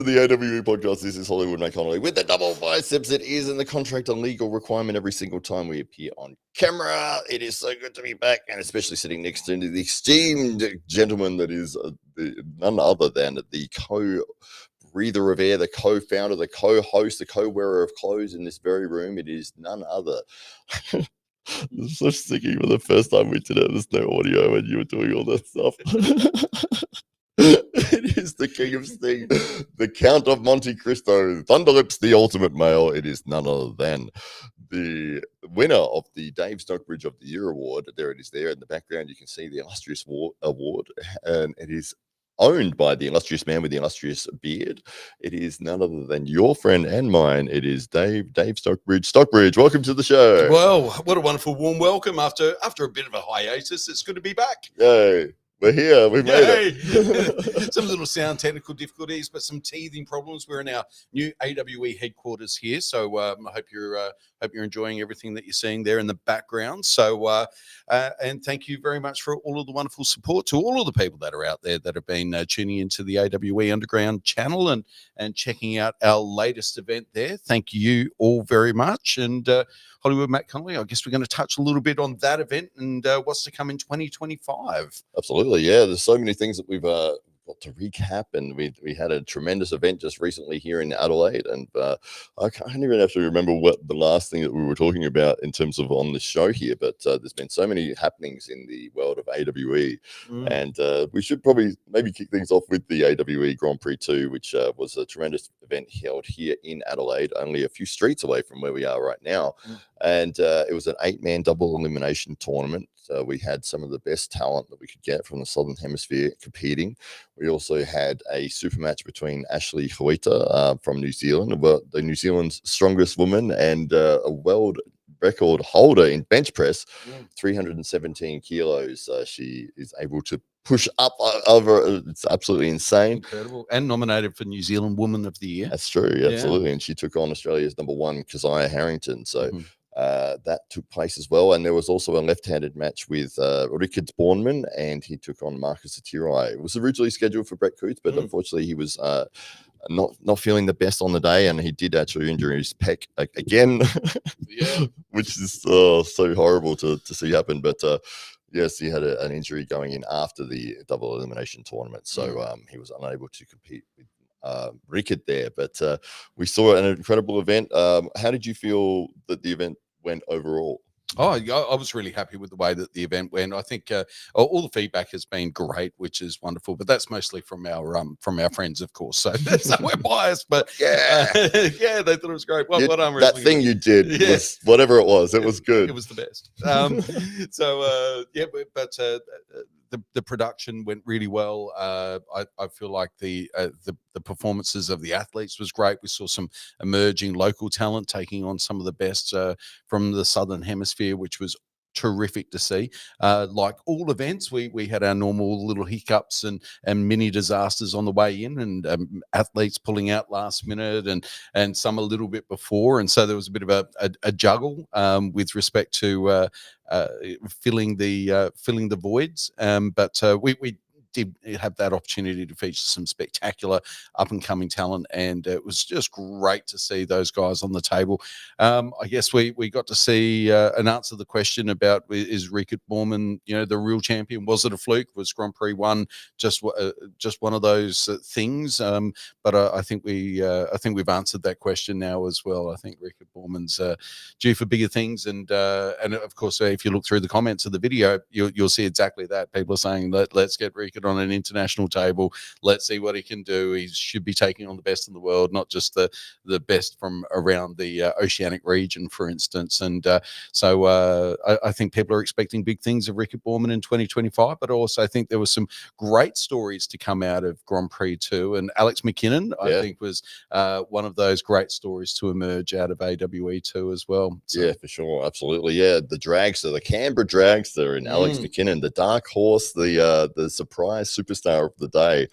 The AWE podcast. This is Hollywood Mike Connolly with the double biceps. It is in the contract a legal requirement every single time we appear on camera. It is so good to be back, and especially sitting next to the esteemed gentleman that is none other than the co-breather of air, the co-founder, the co-host, the co-wearer of clothes in this very room. It is none other. I'm so sticky for the first time we did it. There's no audio and you were doing all that stuff. It is the king of Sting, the Count of Monte Cristo, Thunderlips, the ultimate male. It is none other than the winner of the Dave Stockbridge of the Year award. There it is there in the background. You can see the illustrious award, and it is owned by the illustrious man with the illustrious beard. It is none other than your friend and mine. It is Dave Stockbridge. Stockbridge, welcome to the show. Well, what a wonderful warm welcome after a bit of a hiatus. It's good to be back. Yay. We're here. We've made it. Some little sound technical difficulties, but some teething problems. We're in our new AWE headquarters here, so I hope you're enjoying everything that you're seeing there in the background. So, and thank you very much for all of the wonderful support to all of the people that are out there that have been tuning into the AWE Underground channel and checking out our latest event there. Thank you all very much. And Hollywood Matt Connolly, I guess we're going to touch a little bit on that event and what's to come in 2025. Absolutely, yeah. There's so many things that we've got to recap, and we had a tremendous event just recently here in Adelaide, and I can't even have to remember what the last thing that we were talking about in terms of on the show here, but there's been so many happenings in the world of AWE, and we should probably maybe kick things off with the AWE Grand Prix 2, which was a tremendous event held here in Adelaide, only a few streets away from where we are right now. And it was an 8-man double elimination tournament. We had some of the best talent that we could get from the Southern Hemisphere competing. We also had a super match between Ashley Huita from New Zealand, the New Zealand's strongest woman, and a world record holder in bench press, 317 kilos. She is able to push up over. It's absolutely insane. Incredible. And nominated for New Zealand Woman of the Year. That's true. Absolutely. Yeah. And she took on Australia's #1, Keziah Harrington. So that took place as well. And there was also a left-handed match with Rickard Bornman, and he took on Marcus Atirai. It was originally scheduled for Brett Coots, but unfortunately he was not feeling the best on the day, and he did actually injure his pec again, which is so horrible to see happen. But yes, he had an injury going in after the double elimination tournament, so he was unable to compete with Rickard there. But we saw an incredible event. How did you feel that the event went overall? Oh, I was really happy with the way that the event went. I think all the feedback has been great, which is wonderful. But that's mostly from our friends, of course. So we're biased, but yeah, they thought it was great. Well, that thing you did was whatever it was. It was good. It was the best. The production went really well. I feel like the performances of the athletes was great. We saw some emerging local talent taking on some of the best from the Southern Hemisphere, which was terrific to see. Like all events, we had our normal little hiccups and mini disasters on the way in, and athletes pulling out last minute and some a little bit before, and so there was a bit of a juggle with respect to filling the voids. But we did have that opportunity to feature some spectacular up-and-coming talent, and it was just great to see those guys on the table. I guess we got to see and answer the question about, is Rickard Borman, the real champion? Was it a fluke? Was Grand Prix 1 just one of those things? But I think we've answered that question now as well. I think Rickard Borman's due for bigger things, and of course, if you look through the comments of the video, you'll see exactly that. People are saying, let's get Rickard on an international table. Let's see what he can do. He should be taking on the best in the world, not just the best from around the oceanic region, for instance. And so I think people are expecting big things of Rickard Borman in 2025, but also I think there were some great stories to come out of Grand Prix 2. And Alex McKinnon, I think, was one of those great stories to emerge out of AWE 2 as well. So. Yeah, for sure. Absolutely. Yeah, the dragster, the Canberra dragster, and Alex McKinnon, the dark horse, the surprise superstar of the day,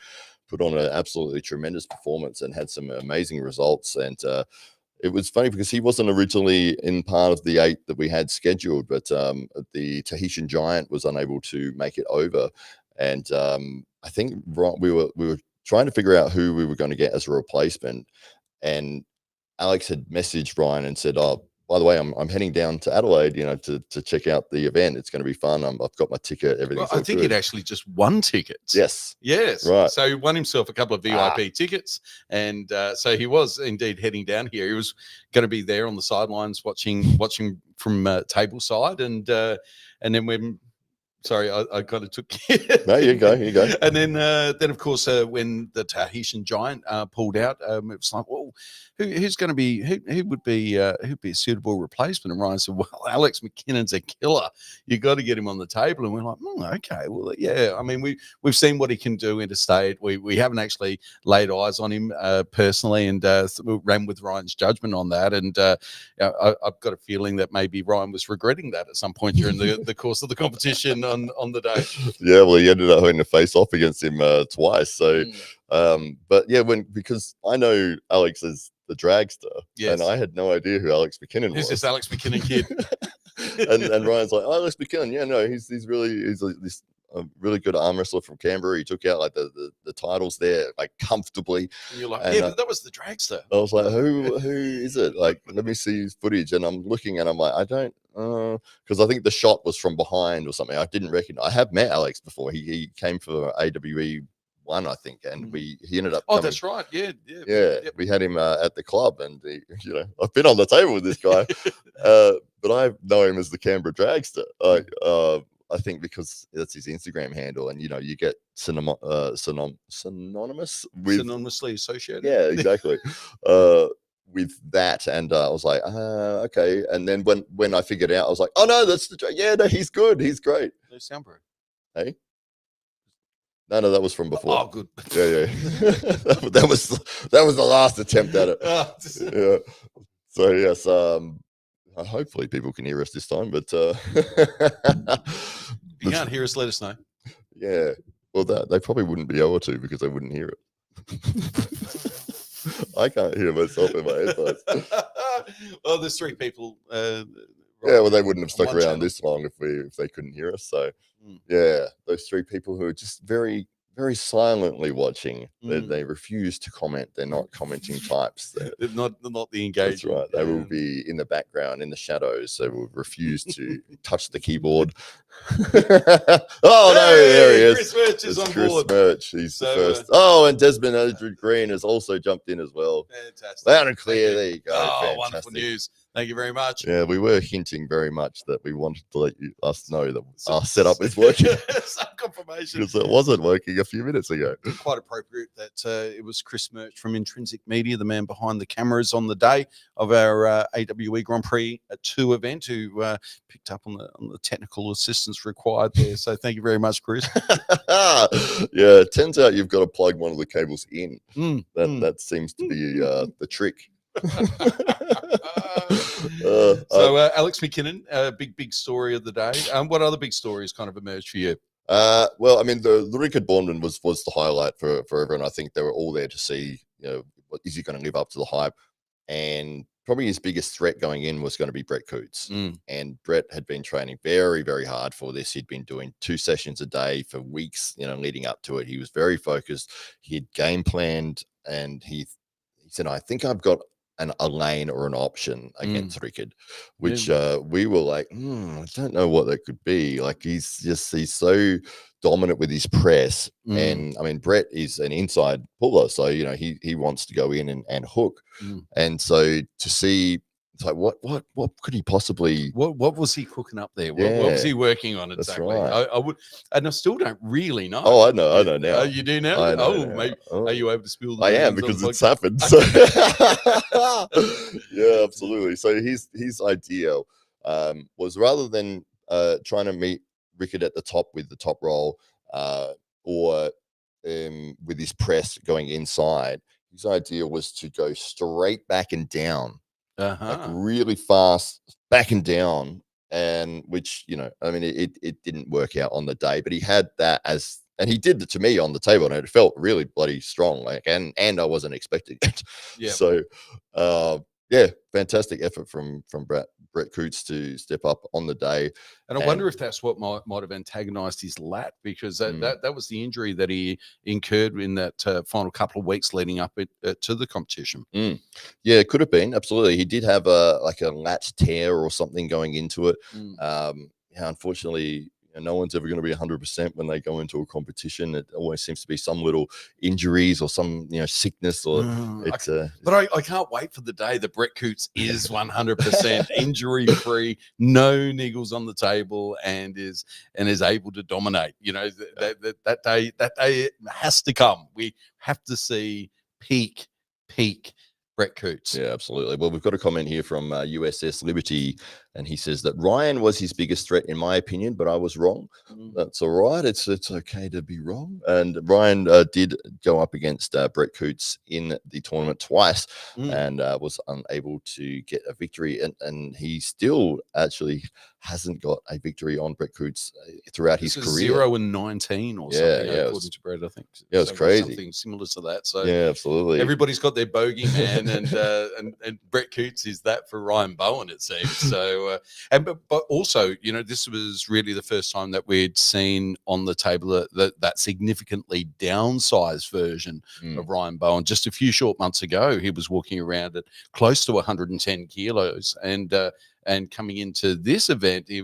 put on an absolutely tremendous performance and had some amazing results. And it was funny because he wasn't originally in part of the 8 that we had scheduled, but the Tahitian Giant was unable to make it over. And I think we were trying to figure out who we were going to get as a replacement, and Alex had messaged Ryan and said, "Oh, by the way, I'm heading down to Adelaide, to check out the event. It's going to be fun. I've got my ticket. Everything's Well, I all think good." he'd actually just won tickets. Yes. Yes. Right. So he won himself a couple of VIP tickets. And so he was indeed heading down here. He was going to be there on the sidelines watching from table side. And then when, sorry, I kind of took No, you go. And then of course, when the Tahitian giant pulled out, it was like, well, who's going to be, who would be who'd be a suitable replacement? And Ryan said, well, Alex McKinnon's a killer. You got to get him on the table. And we're like, okay, well, yeah. I mean, we've seen what he can do interstate. We haven't actually laid eyes on him personally, and we ran with Ryan's judgment on that. And I've got a feeling that maybe Ryan was regretting that at some point during the course of the competition on the day. Yeah, well, he ended up having to face off against him twice. So, but yeah, because I know Alex as the dragster, yes, and I had no idea who Alex McKinnon was. Who's this Alex McKinnon kid? and Ryan's like, "Oh, Alex McKinnon, yeah, no, he's this really good arm wrestler from Canberra. He took out like the titles there like comfortably." And you're like, and, yeah, but that was the dragster. I was like, who is it? Like, let me see his footage. And I'm looking and I'm like, I don't, because I think the shot was from behind or something. I didn't recognize. I have met Alex before. He came for AWE 1, I think, and he ended up. Oh, that's right. Yeah. Yep. We had him at the club, and I've been on the table with this guy, but I know him as the Canberra dragster. I think because that's his Instagram handle, and you get synonymous with synonymously associated. Yeah, exactly. With that, and I was like, okay. And then when I figured out, I was like, oh no, that's no, he's good, he's great. No soundproof. Hey, no, that was from before. Oh, good. Yeah. that was the last attempt at it. Yeah. So yes, hopefully people can hear us this time, but if you can't hear us, let us know. Yeah, well, they probably wouldn't be able to because they wouldn't hear it. I can't hear myself in my headphones. Well, there's 3 people. Yeah, well, they wouldn't have stuck around this long if they couldn't hear us. So, yeah, those 3 people who are just very, very silently watching. They refuse to comment. They're not commenting types. They're not the engaged. That's right. They will be in the background, in the shadows. They will refuse to touch the keyboard. Oh, no, there he is. Chris Murch is on board. Murch. He's the first. And Desmond Aldred Green has also jumped in as well. Fantastic. Loud and clear. There you go. Oh, fantastic. Wonderful news. Thank you very much. Yeah, we were hinting very much that we wanted to let us know that our setup is working. Some confirmation. Because it wasn't working a few minutes ago. Quite appropriate that it was Chris Murch from Intrinsic Media, the man behind the cameras on the day of our AWE Grand Prix 2 event, who picked up on the technical assistance required there. So thank you very much, Chris. Yeah, it turns out you've got to plug one of the cables in. That seems to be the trick. Alex McKinnon, big story of the day. What other big stories kind of emerged for you? Well, I mean, the Richard Bourneman was the highlight for everyone. I think they were all there to see, is he going to live up to the hype? And probably his biggest threat going in was going to be Brett Coots. And Brett had been training very, very hard for this. He'd been doing 2 sessions a day for weeks, leading up to it. He was very focused. He had game planned, and he said, I think I've got a lane or an option against Rickard, which we were like, I don't know what that could be. Like, he's so dominant with his press. And I mean, Brett is an inside puller, so he wants to go in and hook. And so to see, it's like, what could he possibly, what was he cooking up there? What was he working on exactly? That's right. I would, and I still don't really know. Oh, I know now. You do now? I know now. Maybe are you able to spill the I am, because it's happened. So yeah, absolutely. So his idea was, rather than trying to meet Rickard at the top with the top roll, or with his press going inside, his idea was to go straight back and down, like really fast back and down, and which I mean, it didn't work out on the day, but he had that as. And he did it to me on the table, and it felt really bloody strong. Like, and I wasn't expecting it. Yeah. So, yeah, fantastic effort from Brett Brett Coots to step up on the day. And I wonder if that's what might have antagonised his lat, because that was the injury that he incurred in that final couple of weeks leading up to the competition. Yeah, it could have been, absolutely. He did have a lat tear or something going into it. Yeah, unfortunately, no one's ever going to be 100% when they go into a competition. It always seems to be some little injuries or some sickness, or but I can't wait for the day that Brett Coots is 100% injury free, no niggles on the table, and is able to dominate. That day has to come. We have to see peak Brett Coots. Yeah, absolutely. Well, we've got a comment here from USS Liberty, and he says that Ryan was his biggest threat, in my opinion, but I was wrong. That's all right. It's okay to be wrong. And Ryan did go up against Brett Coots in the tournament twice, and was unable to get a victory. And he still actually hasn't got a victory on Brett Coots throughout his career. 0-19 or something, according to Brett, I think. Yeah, it's crazy. Something similar to that. So yeah, absolutely. Everybody's got their bogey man, and Brett Coots is that for Ryan Bowen, it seems. So, but also, this was really the first time that we'd seen on the table that significantly downsized version of Ryan Bowen. Just a few short months ago, he was walking around at close to 110 kilos, and coming into this event, he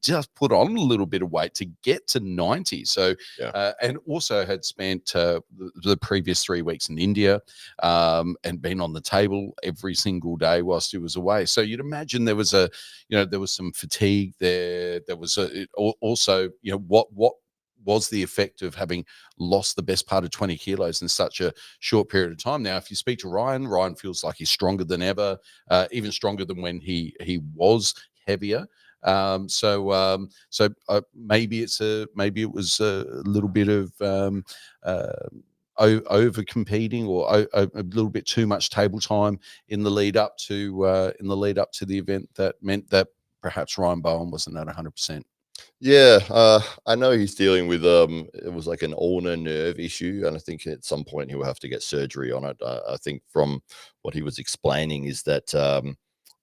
just put on a little bit of weight to get to 90. So, and also had spent the previous 3 weeks in India, and been on the table every single day whilst he was away. So you'd imagine there was there was some fatigue there. There was also, what was the effect of having lost the best part of 20 kilos in such a short period of time. Now, if you speak to Ryan feels like he's stronger than ever, even stronger than when he was heavier. So maybe it was a little bit of over competing, or a little bit too much table time in the lead up to the event, that meant that perhaps Ryan Bowen wasn't at 100%. Yeah, I know he's dealing with it was like an ulnar nerve issue, and I think at some point he'll have to get surgery on it. I think from what he was explaining is that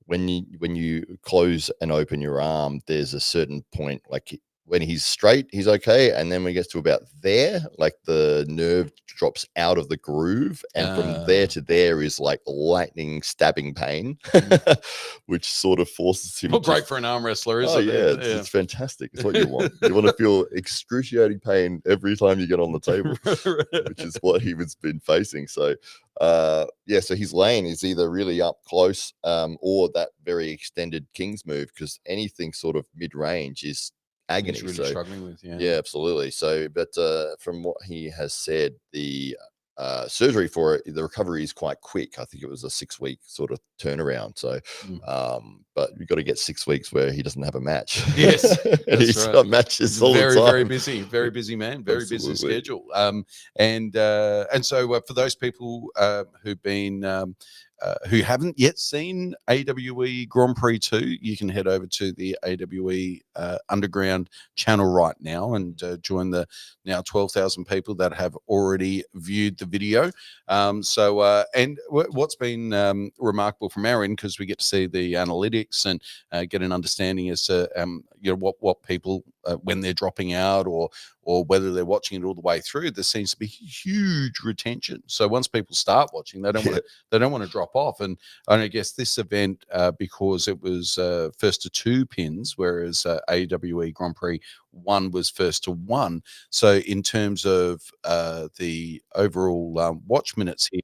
when you close and open your arm, there's a certain point, like when he's straight, he's okay, and then when he gets to about there, like the nerve drops out of the groove, and from there to there is like lightning stabbing pain, which sort of forces him. Not great for an arm wrestler, is it? Yeah, it's fantastic. It's what you want. You want to feel excruciating pain every time you get on the table, which is what he was been facing. So, so his lane is either really up close, or that very extended King's move, because anything sort of mid range is agony. He's really struggling with, yeah, absolutely. So, but from what he has said, the surgery for it, the recovery is quite quick. I think it was a 6-week sort of turnaround. So, but you've got to get 6 weeks where he doesn't have a match. Yes, and he's got matches all the time. Very busy man, very busy schedule. And so for those people who've been who haven't yet seen AWE Grand Prix 2, you can head over to the AWE Underground channel right now and join the now 12,000 people that have already viewed the video. And what's been remarkable from our end, because we get to see the analytics and get an understanding as to what people when they're dropping out, or whether they're watching it all the way through, there seems to be huge retention. So once people start watching, they don't want to drop off. And I guess this event, because it was first to 2 pins, whereas AWE Grand Prix 1 was first to 1. So in terms of the overall watch minutes here,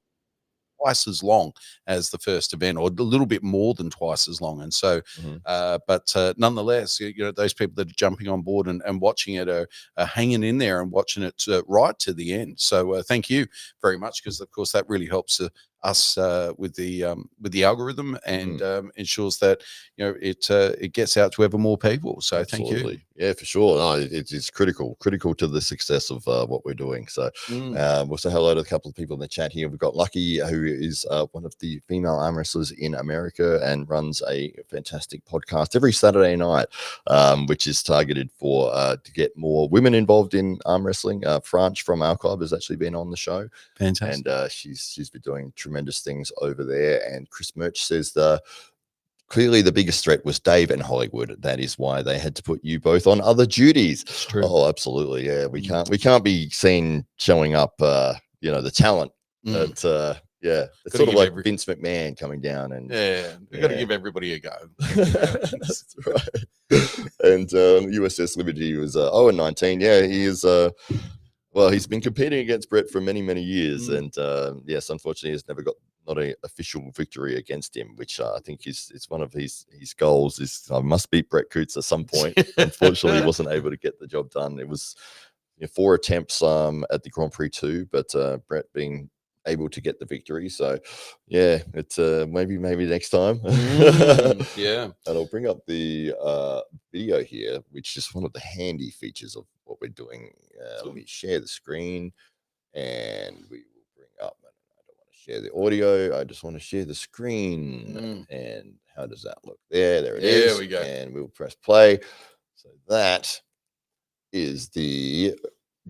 twice as long as the first event, or a little bit more than twice as long. And so, but nonetheless, those people that are jumping on board and watching it are hanging in there and watching it right to the end. So thank you very much, because of course that really helps us with the algorithm, and ensures that it gets out to ever more people. So Absolutely. Thank you. Yeah, for sure. No, it's critical to the success of what we're doing. So we'll say hello to a couple of people in the chat here. We've got Lucky, who is one of the female arm wrestlers in America and runs a fantastic podcast every Saturday night, which is targeted for to get more women involved in arm wrestling. Franch from our club has actually been on the show. Fantastic. And she's been doing tremendous things over there. And Chris Murch says clearly the biggest threat was Dave and Hollywood. That is why they had to put you both on other duties. It's true. Oh, absolutely. Yeah, we can't be seen showing up. The talent. But yeah, it's Gotta sort of give like Vince McMahon coming down and we got to give everybody a go. that's right. And USS Liberty was 0-19. Yeah, he is. Well, he's been competing against Brett for many, many years, and yes, unfortunately, he's never got not an official victory against him, which I think is one of his goals. Is I must beat Brett Coots at some point. Unfortunately, he wasn't able to get the job done. It was 4 attempts at the Grand Prix 2, but Brett being able to get the victory. So yeah, it's maybe next time. Yeah. And I'll bring up the video here, which is one of the handy features of what we're doing. Let me share the screen, and we will bring up. I don't want to share the audio. I just want to share the screen. And how does that look? There it is. There we go. And we'll press play. So that is the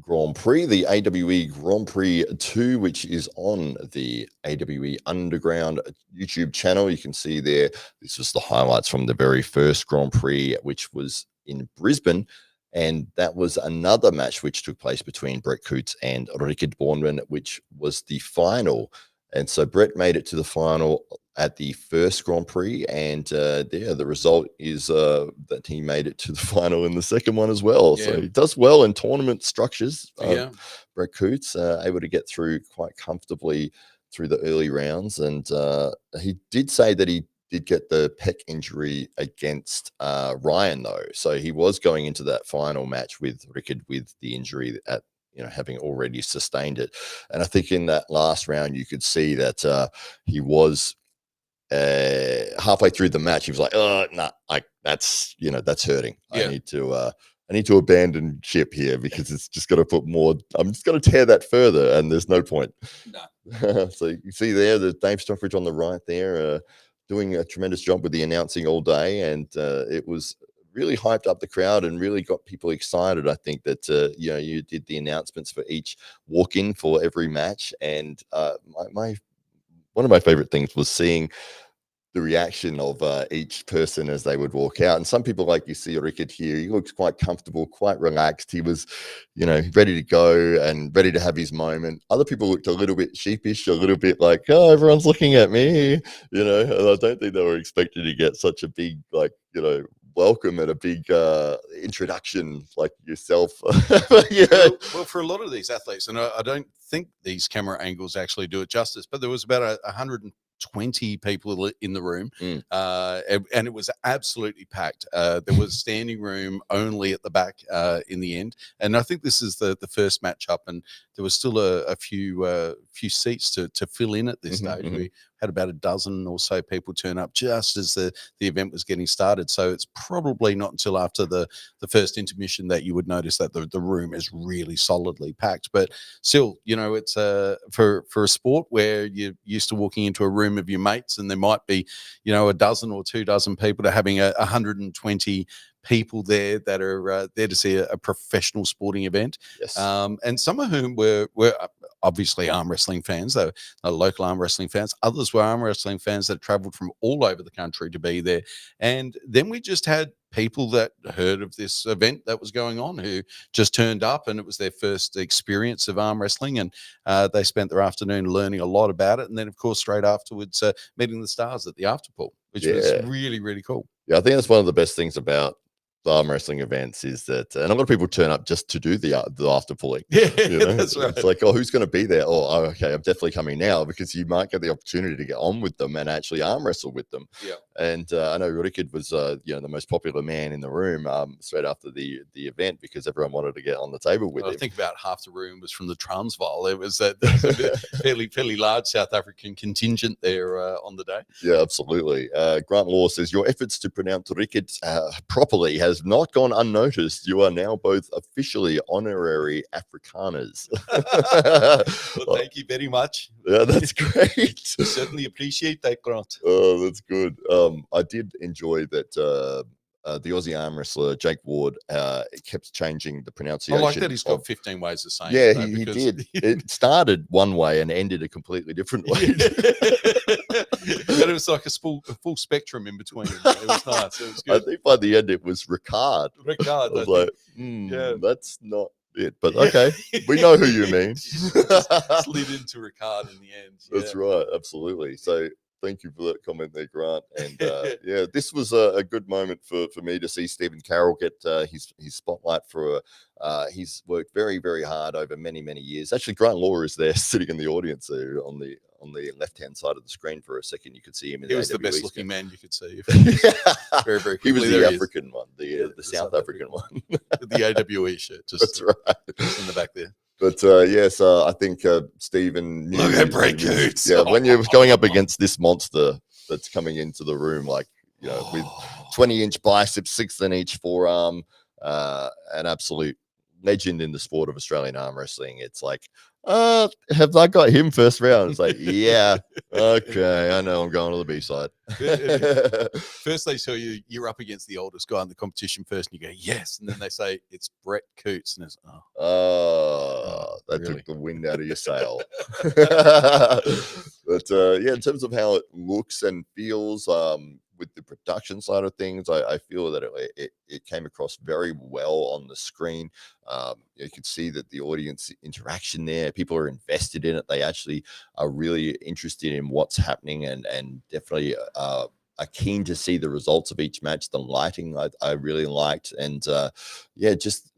Grand Prix, the AWE Grand Prix 2, which is on the AWE Underground YouTube channel. You can see there, this was the highlights from the very first Grand Prix, which was in Brisbane. And that was another match which took place between Brett Coots and Rickard Bornman, which was the final. And so Brett made it to the final at the first Grand Prix, and the result is that he made it to the final in the second one as well. Yeah. So he does well in tournament structures. Brett Coots able to get through quite comfortably through the early rounds, and he did say that he did get the pec injury against Ryan though, so he was going into that final match with Rickard with the injury at having already sustained it. And I think in that last round you could see that he was halfway through the match, he was like, "Oh, no, that's hurting. Yeah. I need to abandon ship here because it's just going to put more. I'm just going to tear that further, and there's no point." No. So you see there, the Dave Stockbridge on the right there, doing a tremendous job with the announcing all day, and it was really hyped up the crowd and really got people excited. I think that you did the announcements for each walk-in for every match, and one of my favorite things was seeing the reaction of each person as they would walk out. And some people, like you see Rickard here, he looks quite comfortable, quite relaxed. He was, ready to go and ready to have his moment. Other people looked a little bit sheepish, a little bit like, "Oh, everyone's looking at me," and I don't think they were expecting to get such a big, welcome and a big introduction like yourself. Well, for a lot of these athletes, and I don't think these camera angles actually do it justice, but there was about 120 people in the room, and it was absolutely packed. There was standing room only at the back in the end, and I think this is the first matchup, and there was still a few seats to fill in at this stage. We had about a dozen or so people turn up just as the event was getting started. So it's probably not until after the first intermission that you would notice that the room is really solidly packed. But still, it's for a sport where you're used to walking into a room of your mates and there might be, a dozen or 2 dozen people, to having 120 people there that are there to see a professional sporting event. Yes. And some of whom were obviously arm wrestling fans, though, local arm wrestling fans. Others were arm wrestling fans that traveled from all over the country to be there. And then we just had people that heard of this event that was going on who just turned up, and it was their first experience of arm wrestling, and they spent their afternoon learning a lot about it. And then, of course, straight afterwards, meeting the stars at the afterpool, which was really, really cool. Yeah, I think that's one of the best things about the arm wrestling events is that, and a lot of people turn up just to do the after pulling. Yeah, that's right. It's like, oh, who's going to be there? Oh, okay, I'm definitely coming now, because you might get the opportunity to get on with them and actually arm wrestle with them. Yeah. And I know Rickard was, the most popular man in the room straight after the event, because everyone wanted to get on the table with him. I think about half the room was from the Transvaal. It was a fairly large South African contingent there on the day. Yeah, absolutely. Grant Law says, your efforts to pronounce Rickard properly has not gone unnoticed. You are now both officially honorary Afrikaners. Well, thank you very much. Yeah, that's great. Certainly appreciate that, Grant. Oh, that's good. I did enjoy that the Aussie arm wrestler Jake Ward kept changing the pronunciation. I like that he's got 15 ways of saying it. Yeah, he did. It started one way and ended a completely different way. But it was like a full spectrum in between. It was nice. It was I good. think by the end it was Ricard. Ricard, I was I like, think. Yeah. that's not it. But Yeah. okay, we know who you mean. Just slid into Ricard in the end. That's Yeah. right, absolutely. So thank you for that comment there, Grant. And yeah, this was a good moment for me to see Stephen Carroll get his spotlight for. He's worked very, very hard over many years. Actually, Grant Law is there sitting in the audience there on the left hand side of the screen for a second. You could see him in He the was the AWE best looking skin. man you could see. Very, very he was quickly. the There he is. African one, the South African one. With the AWE shirt, That's just right. in the back there. But yes, I think Stephen knew. Look at Brett Coots. Yeah, when you're going up against this monster that's coming into the room, like, you know, with 20-inch biceps, 6 in each forearm, an absolute legend in the sport of Australian arm wrestling. It's like, have I got him first round? It's like, yeah, okay, I know I'm going to the B side. First, they tell you you're up against the oldest guy in the competition first, and you go, yes. And then they say it's Brett Coots. And it's, that really? took the wind out of your sail. But yeah, in terms of how it looks and feels, with the production side of things, I feel that it came across very well on the screen. You could see that the audience interaction there, people are invested in it. They actually are really interested in what's happening, and definitely are keen to see the results of each match. The lighting I really liked, and yeah, just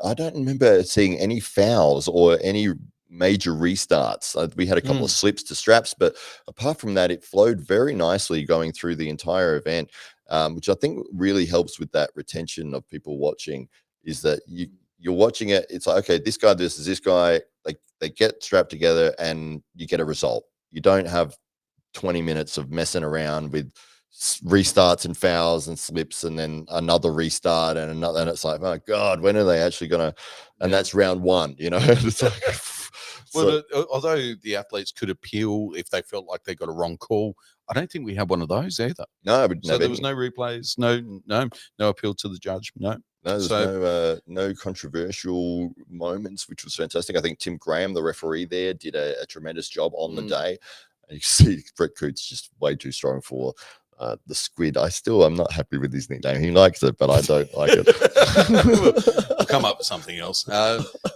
I don't remember seeing any fouls or any major restarts. We had a couple of slips to straps, but apart from that, it flowed very nicely going through the entire event, which I think really helps with that retention of people watching. Is that you're watching it? It's like, okay, this guy versus this guy. Like, they get strapped together, and you get a result. You don't have 20 minutes of messing around with restarts and fouls and slips, and then another restart and another, and it's like, oh god, when are they actually gonna? And that's round one, you know. It's like, well, although the athletes could appeal if they felt like they got a wrong call, I don't think we had one of those either. No, so there was no replays, no appeal to the judge. No, there's no controversial moments, which was fantastic. I think Tim Graham, the referee there, did a tremendous job on the day. And you see Brett Coots just way too strong for the Squid. I'm not happy with his nickname. He likes it, but I don't like it. We'll come up with something else.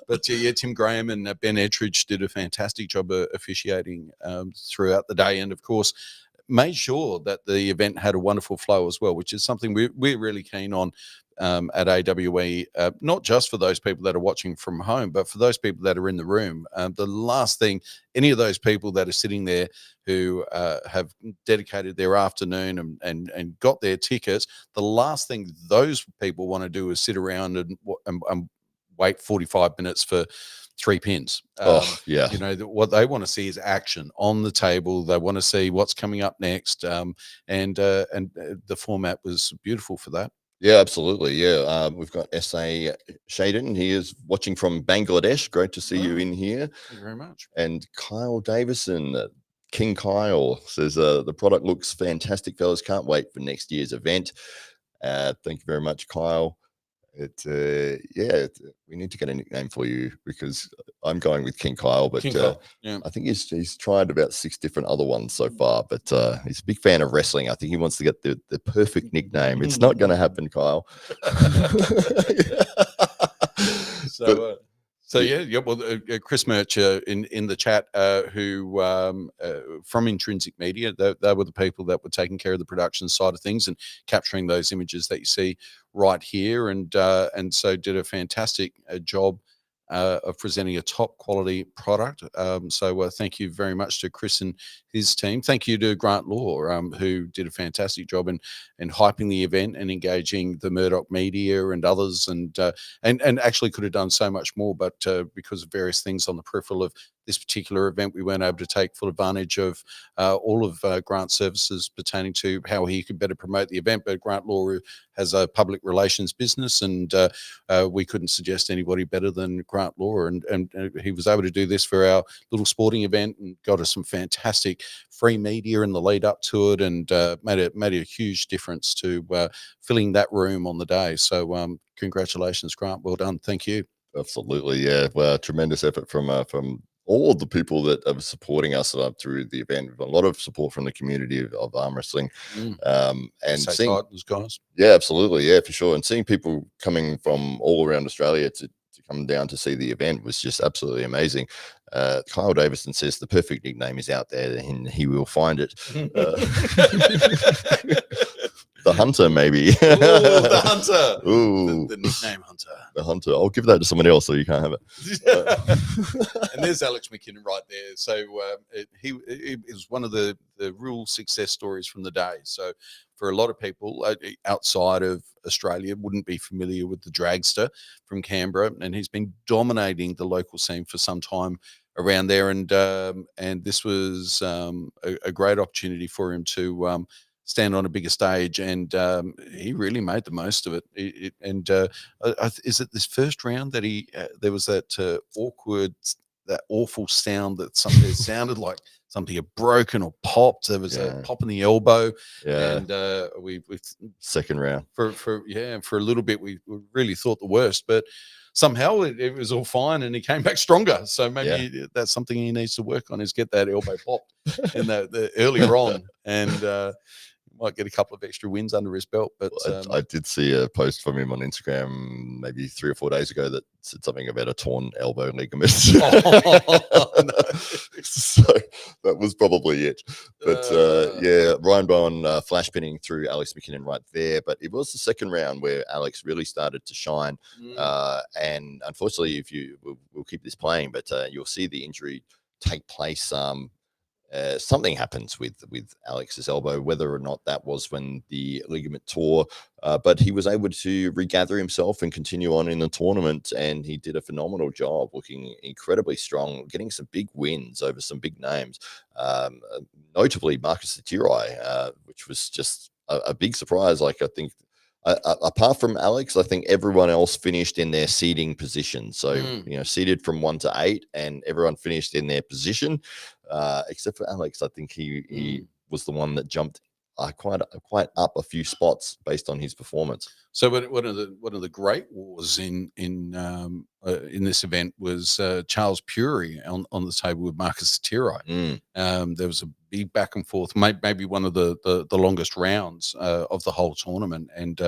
But yeah, Tim Graham and Ben Ettridge did a fantastic job of officiating throughout the day, and of course made sure that the event had a wonderful flow as well, which is something we're really keen on at AWE, not just for those people that are watching from home, but for those people that are in the room. The last thing any of those people that are sitting there who have dedicated their afternoon and got their tickets, the last thing those people want to do is sit around and wait 45 minutes for 3 pins. Yeah. You know, what they want to see is action on the table. They want to see what's coming up next. And the format was beautiful for that. Yeah, absolutely. Yeah. We've got S.A. Shaden. He is watching from Bangladesh. Great to see you in here. Thank you very much. And Kyle Davison, King Kyle, says, the product looks fantastic, fellas. Can't wait for next year's event. Thank you very much, Kyle. We need to get a nickname for you, because I'm going with King Kyle, but Kyle, yeah. I think he's tried about 6 different other ones so far, but he's a big fan of wrestling. I think he wants to get the perfect nickname. It's not going to happen, Kyle. So yeah. Well, Chris Murch in the chat, who from Intrinsic Media, they were the people that were taking care of the production side of things and capturing those images that you see right here, and so did a fantastic job of presenting a top quality product. So thank you very much to Chris and his team. Thank you to Grant Law, who did a fantastic job in hyping the event and engaging the Murdoch media and others, and actually could have done so much more, but because of various things on the peripheral of this particular event, we weren't able to take full advantage of all of Grant's services pertaining to how he could better promote the event. But Grant Law has a public relations business, and we couldn't suggest anybody better than Grant Law, and he was able to do this for our little sporting event and got us some fantastic free media in the lead up to it, and made a huge difference to filling that room on the day. So congratulations, Grant. Well done. Thank you. Absolutely, yeah. Well, tremendous effort from all of the people that are supporting us through the event. A lot of support from the community of arm wrestling, and Say seeing, Titans guys. yeah, absolutely, yeah, for sure, and seeing people coming from all around Australia to come down to see the event was just absolutely amazing. Kyle Davison says the perfect nickname is out there, and he will find it. The Hunter, maybe. Ooh, the Hunter. Ooh, The nickname Hunter. the Hunter. I'll give that to someone else, so you can't have it. And there's Alex McKinnon right there. So he is one of the real success stories from the day. So for a lot of people outside of Australia wouldn't be familiar with the dragster from Canberra, and he's been dominating the local scene for some time around there. And this was a great opportunity for him to stand on a bigger stage, and he really made the most of it. Is it this first round that he there was that that awful sound that something it sounded like something had broken or popped. There was a pop in the elbow, and we second round for a little bit we really thought the worst, but somehow it was all fine and he came back stronger. So maybe that's something he needs to work on, is get that elbow popped in the earlier on, and might get a couple of extra wins under his belt. But I did see a post from him on Instagram maybe 3 or 4 days ago that said something about a torn elbow ligament. Oh, no. So that was probably it. But yeah, Ryan Bowen flash pinning through Alex McKinnon right there. But it was the second round where Alex really started to shine. And unfortunately, if we'll keep this playing, but you'll see the injury take place. Something happens with Alex's elbow, whether or not that was when the ligament tore, but he was able to regather himself and continue on in the tournament, and he did a phenomenal job, looking incredibly strong, getting some big wins over some big names, notably Marcus Satiri, which was just a big surprise. Like, I think apart from Alex, I think everyone else finished in their seeding position. So, seeded from 1 to 8, and everyone finished in their position, except for Alex. I think he was the one that jumped quite up a few spots based on his performance. So one of the great wars in this event was Charles Puri on the table with Marcus Satiri. There was a big back and forth, maybe one of the longest rounds of the whole tournament, and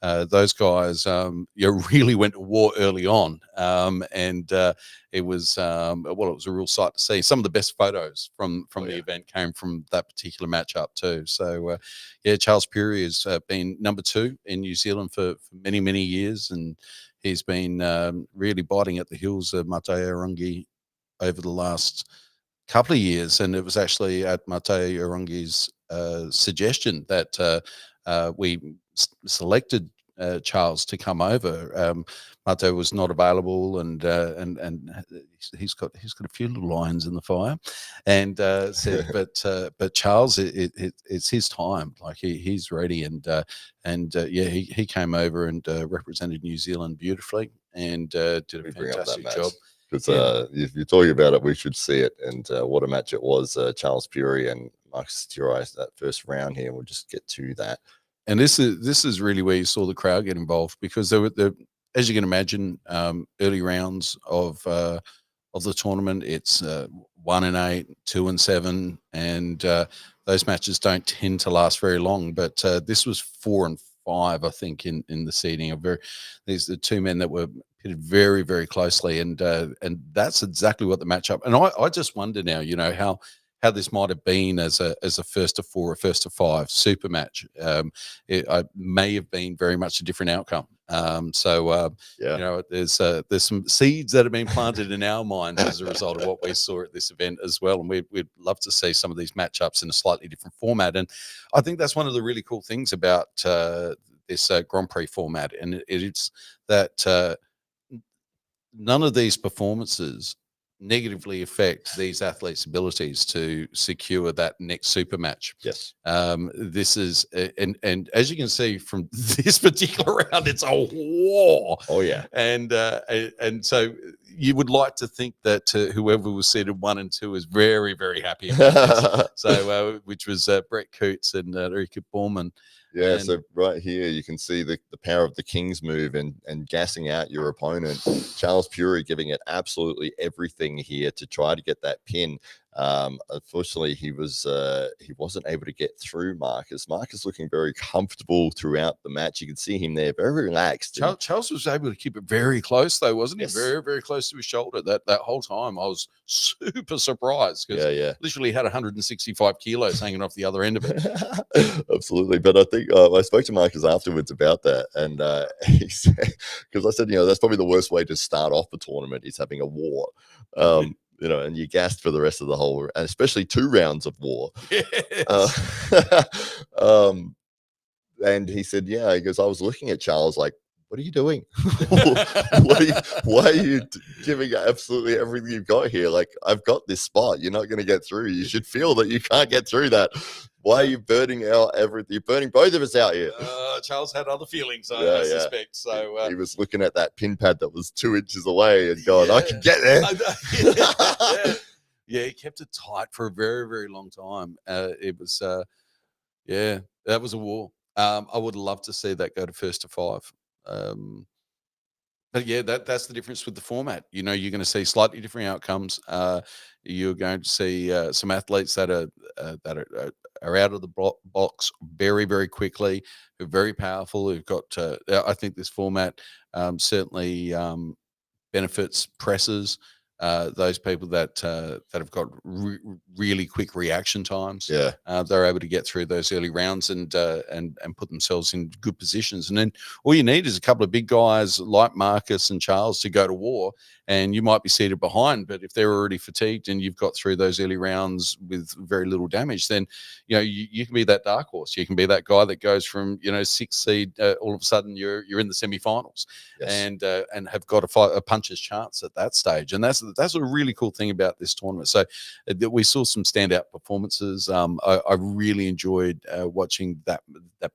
those guys really went to war early on, and it was it was a real sight to see. Some of the best photos from the event came from that particular matchup too. So Charles Puri has been number 2 in New Zealand for many years, and he's been really biting at the heels of Mate Arangi over the last couple of years. And it was actually at Mate Arangi's suggestion that we selected Charles to come over. Mate was not available, and he's got a few little irons in the fire, and said, but Charles, it's his time. Like he's ready, and he came over and represented New Zealand beautifully, and did a fantastic job. Because if you're talking about it, we should see it, and what a match it was. Charles Puri and Marcus Satiri, that first round here. We'll just get to that. And this is really where you saw the crowd get involved, because there were, as you can imagine, early rounds of the tournament. It's 1 and 8, 2 and 7, and those matches don't tend to last very long. But this was 4 and 5, I think, in the seeding. These are the 2 men that were pitted very, very closely, and that's exactly what the matchup. And I just wonder now, how this might have been as a first to 4 or first to 5 super match. It may have been very much a different outcome. There's some seeds that have been planted in our minds as a result of what we saw at this event as well. And we'd love to see some of these matchups in a slightly different format. And I think that's one of the really cool things about this Grand Prix format. And it's that none of these performances negatively affect these athletes' abilities to secure that next super match. Yes. This is and as you can see from this particular round, it's a war. Oh yeah. And so you would like to think that whoever was seeded 1 and 2 is very, very happy about this. So which was Brett Coots and Erika Borman. Yeah, And so right here you can see the power of the King's move and gassing out your opponent. Charles Fury giving it absolutely everything here to try to get that pin. Unfortunately, he wasn't able to get through Marcus. Marcus looking very comfortable throughout the match. You can see him there, very relaxed. Charles was able to keep it very close, though, wasn't he? Yes. Very, very close to his shoulder that whole time. I was super surprised because Yeah. literally had 165 kilos hanging off the other end of it. Absolutely. But I think I spoke to Marcus afterwards about that. And he said, because I said, that's probably the worst way to start off the tournament is having a war. And you gassed for the rest of the whole, and especially 2 rounds of war. Yes. And he said, yeah, he goes, I was looking at Charles like, what are you doing? Why are you giving absolutely everything you've got here? Like, I've got this spot. You're not going to get through. You should feel that you can't get through that. Why are you burning out everything? You're burning both of us out here. Charles had other feelings, I suspect. So he was looking at that pin pad that was 2 inches away and going, I can get there. Yeah, he kept it tight for a very, very long time. It was, that was a war. I would love to see that go to first to 5. But yeah, that's the difference with the format. You're going to see slightly different outcomes. You're going to see some athletes that are out of the box very, very quickly, who are very powerful. Who've got. I think this format certainly benefits pressers. Those people that have got really quick reaction times, they're able to get through those early rounds and put themselves in good positions. And then all you need is a couple of big guys like Marcus and Charles to go to war, and you might be seated behind. But if they're already fatigued and you've got through those early rounds with very little damage, then you can be that dark horse. You can be that guy that goes from 6th seed, all of a sudden you're in the semifinals, and have got a puncher's chance at that stage. And that's a really cool thing about this tournament. So we saw some standout performances. I really enjoyed watching that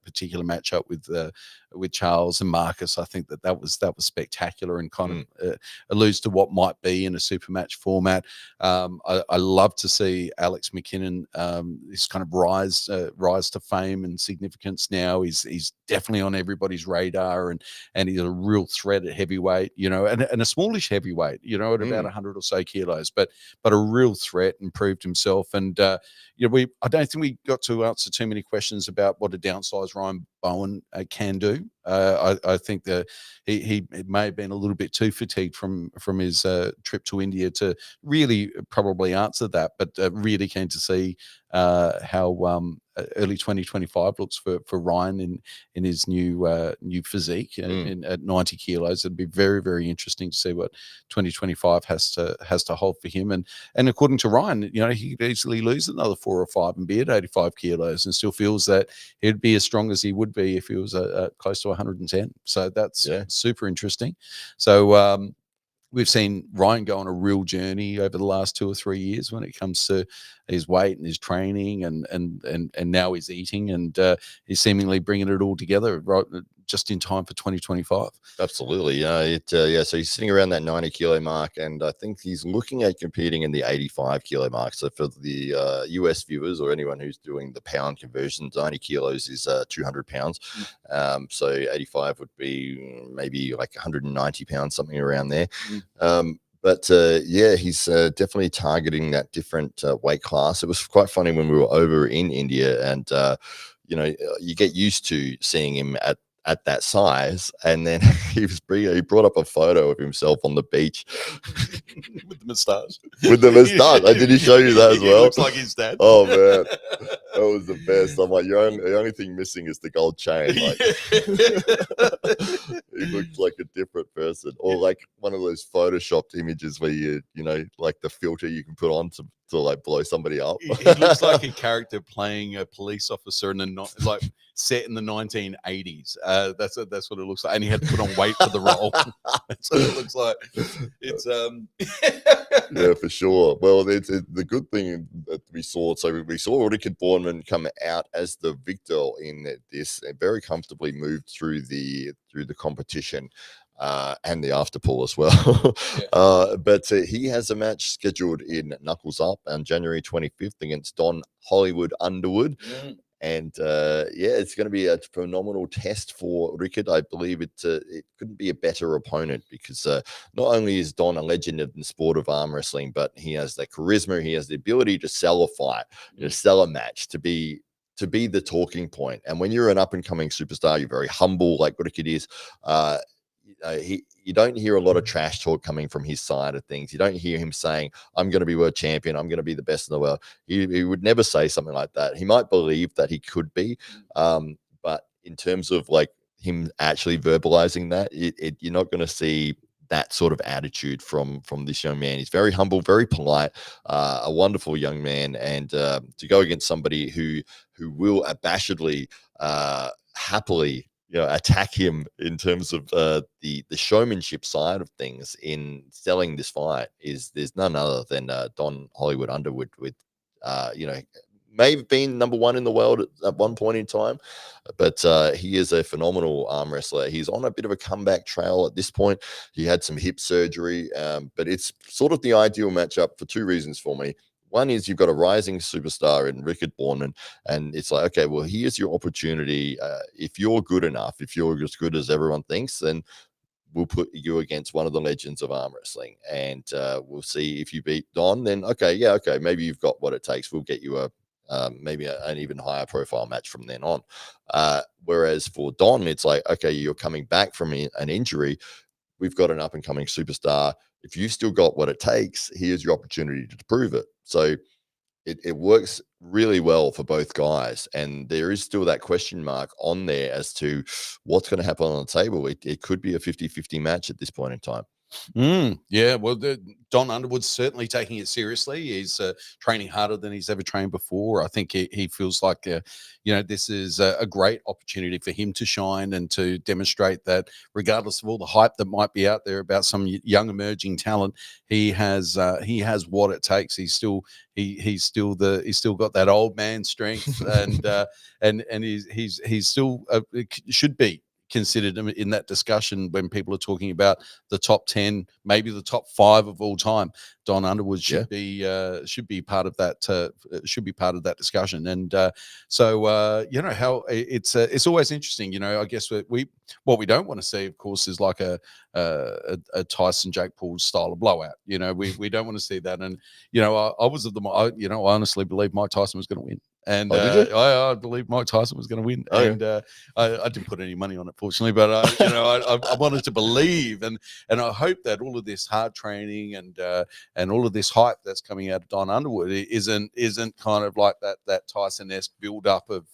particular matchup with Charles and Marcus. I think that was spectacular and kind of alludes to what might be in a super match format. I love to see Alex McKinnon this kind of rise to fame and significance now. He's definitely on everybody's radar, and he's a real threat at heavyweight, and a smallish heavyweight, at about 100 or so kilos, but a real threat, and proved himself. And I don't think we got to answer too many questions about what a downsized Ryan Bowen can do. I think that he may have been a little bit too fatigued from his trip to India to really probably answer that, but really keen to see how early 2025 looks for Ryan in his new physique at 90 kilos. It'd be very, very interesting to see what 2025 has to hold for him. And according to Ryan, he could easily lose another 4 or 5 and be at 85 kilos and still feels that he'd be as strong as he would be if he was close to 110. So that's super interesting. So we've seen Ryan go on a real journey over the last 2 or 3 years when it comes to his weight and his training and now his eating, and he's seemingly bringing it all together right just in time for 2025. Absolutely. So he's sitting around that 90 kilo mark, and I think he's looking at competing in the 85 kilo mark. So for the US viewers or anyone who's doing the pound conversion, 90 kilos is 200 pounds. So 85 would be maybe like 190 pounds, something around there. But he's definitely targeting that different weight class. It was quite funny when we were over in India, and you get used to seeing him at that size, and then he brought up a photo of himself on the beach with the moustache. Did he show you that as well? He looks like his dad. Oh man, that was the best. I'm like, the only thing missing is the gold chain. Like, he looked like a different person, or like one of those photoshopped images where you like the filter you can put on to like blow somebody up. He looks like a character playing a police officer in like set in the 1980s. That's what it looks like, and he had to put on weight for the role. That's what it looks like. It's yeah, for sure. Well, it's the good thing that we saw. So we saw Rickard Bourneman come out as the victor in this, and very comfortably moved through the competition. And the after pull as well. But he has a match scheduled in Knuckles Up on January 25th against Don Hollywood Underwood. And yeah, it's going to be a phenomenal test for Rickard. I believe it couldn't be a better opponent because not only is Don a legend in the sport of arm wrestling, but he has the charisma, he has the ability to sell a fight, sell a match, to be the talking point. And when you're an up and coming superstar, you're very humble, like Rickard is. You don't hear a lot of trash talk coming from his side of things. You don't hear him saying, I'm going to be world champion, I'm going to be the best in the world. He would never say something like that. He might believe that he could be, but in terms of like him actually verbalizing that, you're not going to see that sort of attitude from this young man. He's very humble, very polite, a wonderful young man, and to go against somebody who will abashedly, happily, attack him in terms of the showmanship side of things in selling this fight, there's none other than Don Hollywood Underwood, with may have been number one in the world at one point in time, but he is a phenomenal arm wrestler. He's on a bit of a comeback trail at this point. He had some hip surgery, but it's sort of the ideal matchup for two reasons for me. One is you've got a rising superstar in Rickard Borman, and it's like, okay, well, here's your opportunity. If you're good enough, if you're as good as everyone thinks, then we'll put you against one of the legends of arm wrestling, and we'll see if you beat Don. Then okay, maybe you've got what it takes. We'll get you maybe an even higher profile match from then on. Whereas for Don, it's like, okay, you're coming back from an injury. We've got an up and coming superstar. If you've still got what it takes, here's your opportunity to prove it. So it works really well for both guys. And there is still that question mark on there as to what's going to happen on the table. It could be a 50-50 match at this point in time. Yeah, well, Don Underwood's certainly taking it seriously. He's training harder than he's ever trained before. I think he feels like, this is a great opportunity for him to shine and to demonstrate that, regardless of all the hype that might be out there about some young emerging talent, he has what it takes. He's still got that old man strength, and he's still should be considered in that discussion when people are talking about the top 10, maybe the top 5 of all time. Don Underwood should be part of that. Should be part of that discussion. And how it's always interesting. I guess what we don't want to see, of course, is like a Tyson Jake Paul style of blowout. We don't want to see that. And I was of the I honestly believe Mike Tyson was going to win. And I believe Mike Tyson was going to win. Okay. And I didn't put any money on it, fortunately, but I wanted to believe, and I hope that all of this hard training and all of this hype that's coming out of Don Underwood isn't kind of like that Tyson-esque build-up of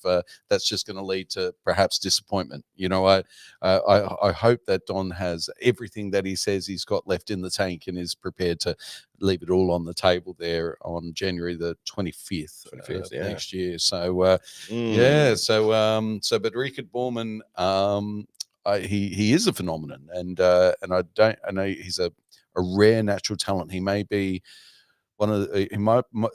that's just going to lead to perhaps disappointment. I hope that Don has everything that he says he's got left in the tank and is prepared to leave it all on the table there on January the 25th next year. So but Rickard Borman, he is a phenomenon, and I know he's a rare natural talent. He may be one of the,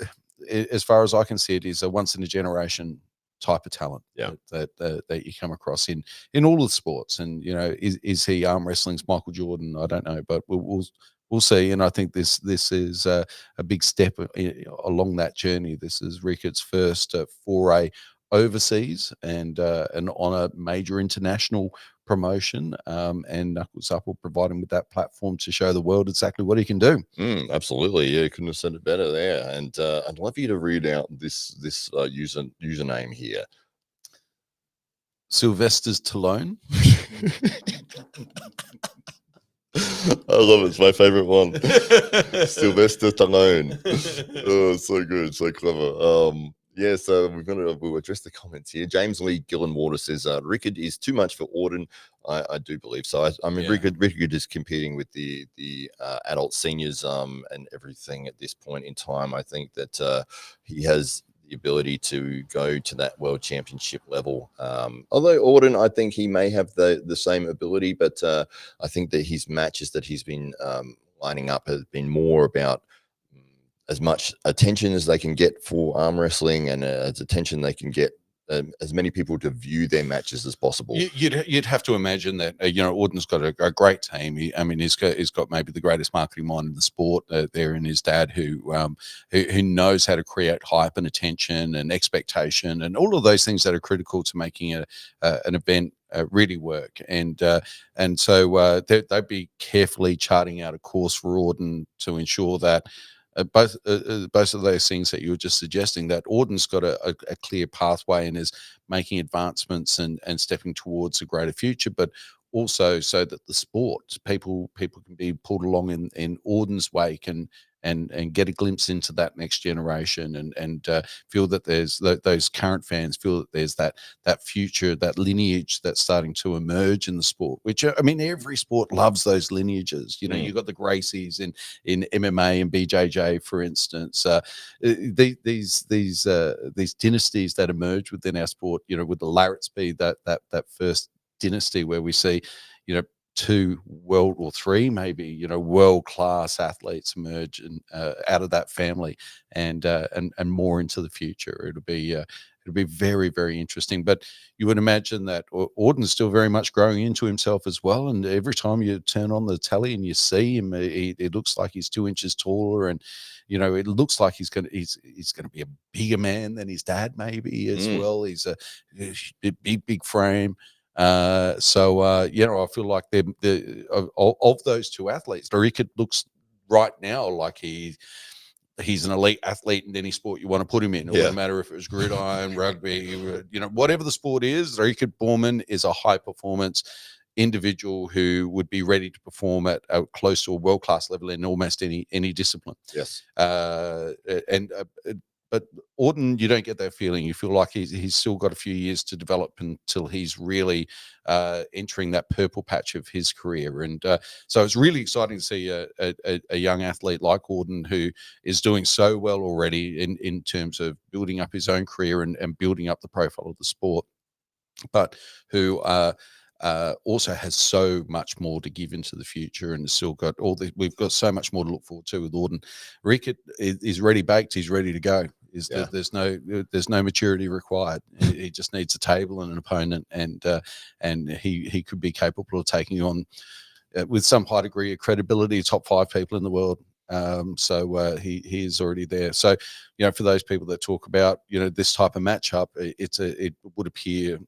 as far as I can see it, is a once in a generation type of talent that you come across in all the sports. And is he arm wrestling's Michael Jordan? I don't know, but we'll see. And I think this is a big step along that journey. This is Rickard's first foray overseas and on a major international promotion, and Knuckles Up will provide him with that platform to show the world exactly what he can do. Absolutely, yeah, couldn't have said it better there. And I'd love you to read out this username here. Sylvester's Talone. I love it. It's my favorite one. Sylvester Stallone. Oh, so good, so clever. So we'll address the comments here. James Lee Gillenwater says Rickard is too much for Auden. I do believe so. I mean, Rickard is competing with the adult seniors and everything at this point in time. I think that he has the ability to go to that world championship level. Although Auden, I think he may have the same ability, but I think that his matches that he's been lining up have been more about as much attention as they can get for arm wrestling and as attention they can get as many people to view their matches as possible. You'd have to imagine that Auden's got a great team. He's got maybe the greatest marketing mind in the sport there, in his dad, who knows how to create hype and attention and expectation and all of those things that are critical to making an event really work. And so they'd be carefully charting out a course for Auden to ensure that both of those things that you were just suggesting, that Auden's got a clear pathway and is making advancements and stepping towards a greater future, but also so that the sport people can be pulled along in Auden's wake and get a glimpse into that next generation and feel that there's those current fans feel that there's that future, that lineage that's starting to emerge in the sport, which I mean, every sport loves those lineages. You've got the Gracies in MMA and BJJ, for instance. These dynasties that emerge within our sport, with the Larratt's be that first dynasty where we see, two world or three maybe world class athletes emerge and out of that family and more into the future. It'll be very, very interesting. But you would imagine that Auden's still very much growing into himself as well, and every time you turn on the tally and you see him, it looks like he's 2 inches taller, and it looks like he's gonna be a bigger man than his dad maybe as well. He's a big frame. So I feel like of those two athletes, Rickett looks right now like he's an elite athlete in any sport you want to put him in. It wouldn't matter if it was gridiron, rugby, whatever the sport is. Rickett Baumann is a high performance individual who would be ready to perform at close to a world class level in almost any discipline. Yes. But Auden, you don't get that feeling. You feel like he's still got a few years to develop until he's really entering that purple patch of his career. And so it's really exciting to see a young athlete like Auden, who is doing so well already in terms of building up his own career and building up the profile of the sport, but who also has so much more to give into the future, and still got we've got so much more to look forward to with Auden. Rickett is ready baked. He's ready to go. There's no maturity required. He just needs a table and an opponent, and he could be capable of taking on with some high degree of credibility top 5 people in the world. So he is already there. So for those people that talk about this type of matchup, it would appear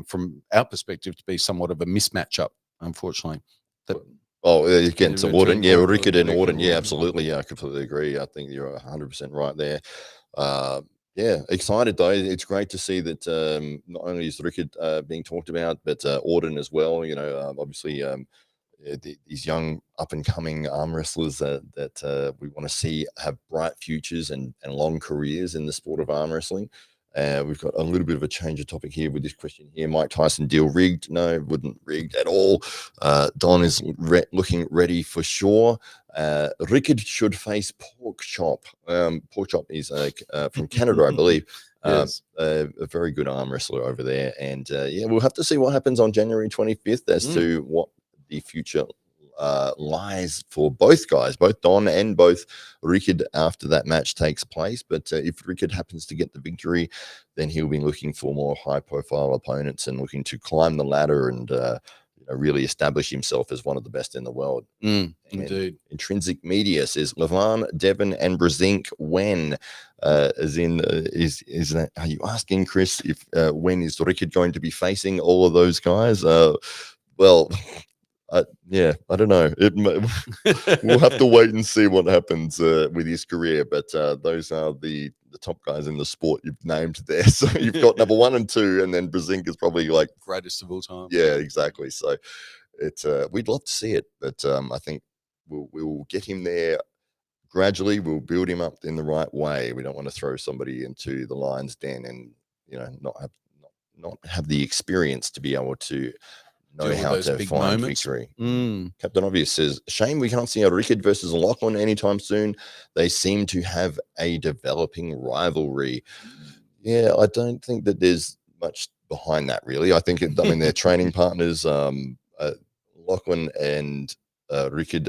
from our perspective to be somewhat of a mismatchup, unfortunately. Again, to Auden, Rickett and Auden, absolutely, I completely agree. I think you're 100% right there. Excited though. It's great to see that not only is Rickett being talked about, but Auden as well. Obviously. These young up-and-coming arm wrestlers that we want to see have bright futures and long careers in the sport of arm wrestling. We've got a little bit of a change of topic here with this question here. Mike Tyson deal rigged? No, wouldn't rigged at all. Don is looking ready for sure. Rickett should face Pork Chop. Pork Chop is from Canada, I believe. Yes. A very good arm wrestler over there. And we'll have to see what happens on January 25th as to what the future lies for both guys, both Don and both Rickett, after that match takes place. But if Rickett happens to get the victory, then he'll be looking for more high-profile opponents and looking to climb the ladder and really establish himself as one of the best in the world. Indeed. Intrinsic Media says Levan, Devon, and Brezink when, as in, is that? Are you asking, Chris, if when is Rickett going to be facing all of those guys? Well. I don't know. We'll have to wait and see what happens with his career. But those are the top guys in the sport you've named there. So you've got number 1 and 2, and then Brezink is probably like greatest of all time. Yeah, exactly. So it's we'd love to see it, but I think we'll get him there gradually. We'll build him up in the right way. We don't want to throw somebody into the lion's den and not have the experience to be able to know how to find victory. Captain Obvious says, shame we can't see a Rickett versus Lachlan anytime soon. They seem to have a developing rivalry. Yeah, I don't think that there's much behind that, really. I think they're training partners. Lachlan and Rickett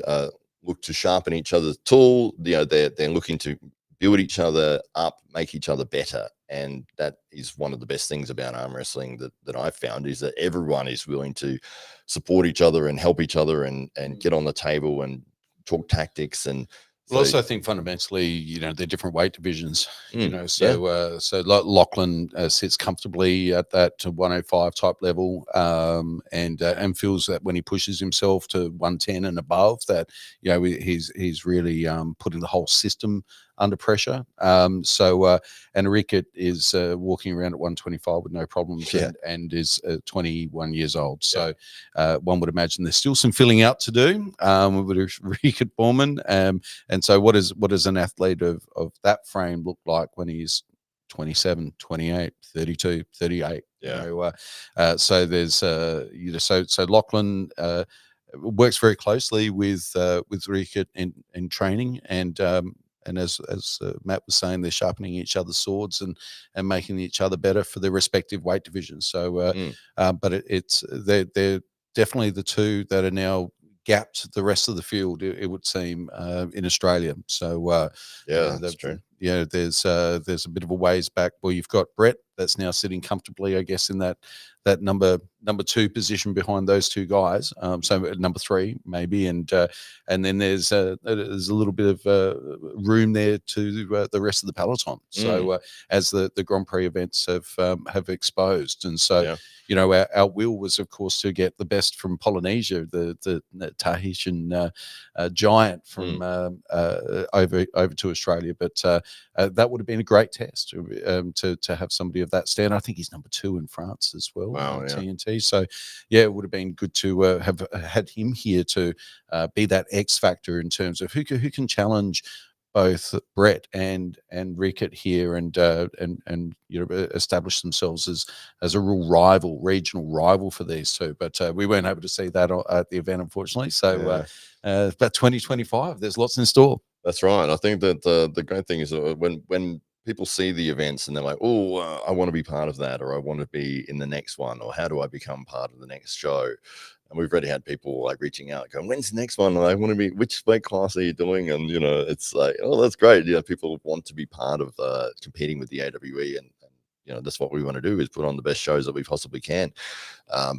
look to sharpen each other's tool. They're looking to build each other up, make each other better. And that is one of the best things about arm wrestling that I've found, is that everyone is willing to support each other and help each other and get on the table and talk tactics. And Well, also, I think fundamentally, they're different weight divisions. yeah. So Lachlan sits comfortably at that 105 type level, and feels that when he pushes himself to 110 and above, that he's really putting the whole system under pressure. And Rickett is walking around at 125 with no problems, and is 21 years old. So one would imagine there's still some filling out to do with Rickett Borman. And so what does an athlete of that frame look like when he's 27, 28, 32, 38? So there's so Lachlan works very closely with Rickett in training, and as Matt was saying, they're sharpening each other's swords and making each other better for their respective weight divisions. So but they're definitely the two that are now gapped the rest of the field, it would seem, in Australia. So that's true. There's a bit of a ways back. Well, you've got Brett that's now sitting comfortably, I guess, in that number two position behind those two guys. So number three maybe, and then there's a little bit of room there to the rest of the peloton. So as the Grand Prix events have exposed, and so our will was, of course, to get the best from Polynesia, the Tahitian giant from over to Australia, but that would have been a great test to have somebody of that stand. I think he's number 2 in France as well. Wow, TNT. So it would have been good to have had him here to be that X factor in terms of who can challenge both Brett and Rickett here, and establish themselves as a real regional rival for these two. But we weren't able to see that at the event, unfortunately. So about 2025, there's lots in store. That's right. I think that the great thing is when people see the events and they're like, oh, I want to be part of that, or I want to be in the next one, or how do I become part of the next show? And we've already had people like reaching out going, when's the next one? And I want to be, which weight class are you doing? And, it's like, oh, that's great. People want to be part of competing with the AWE, and that's what we want to do, is put on the best shows that we possibly can.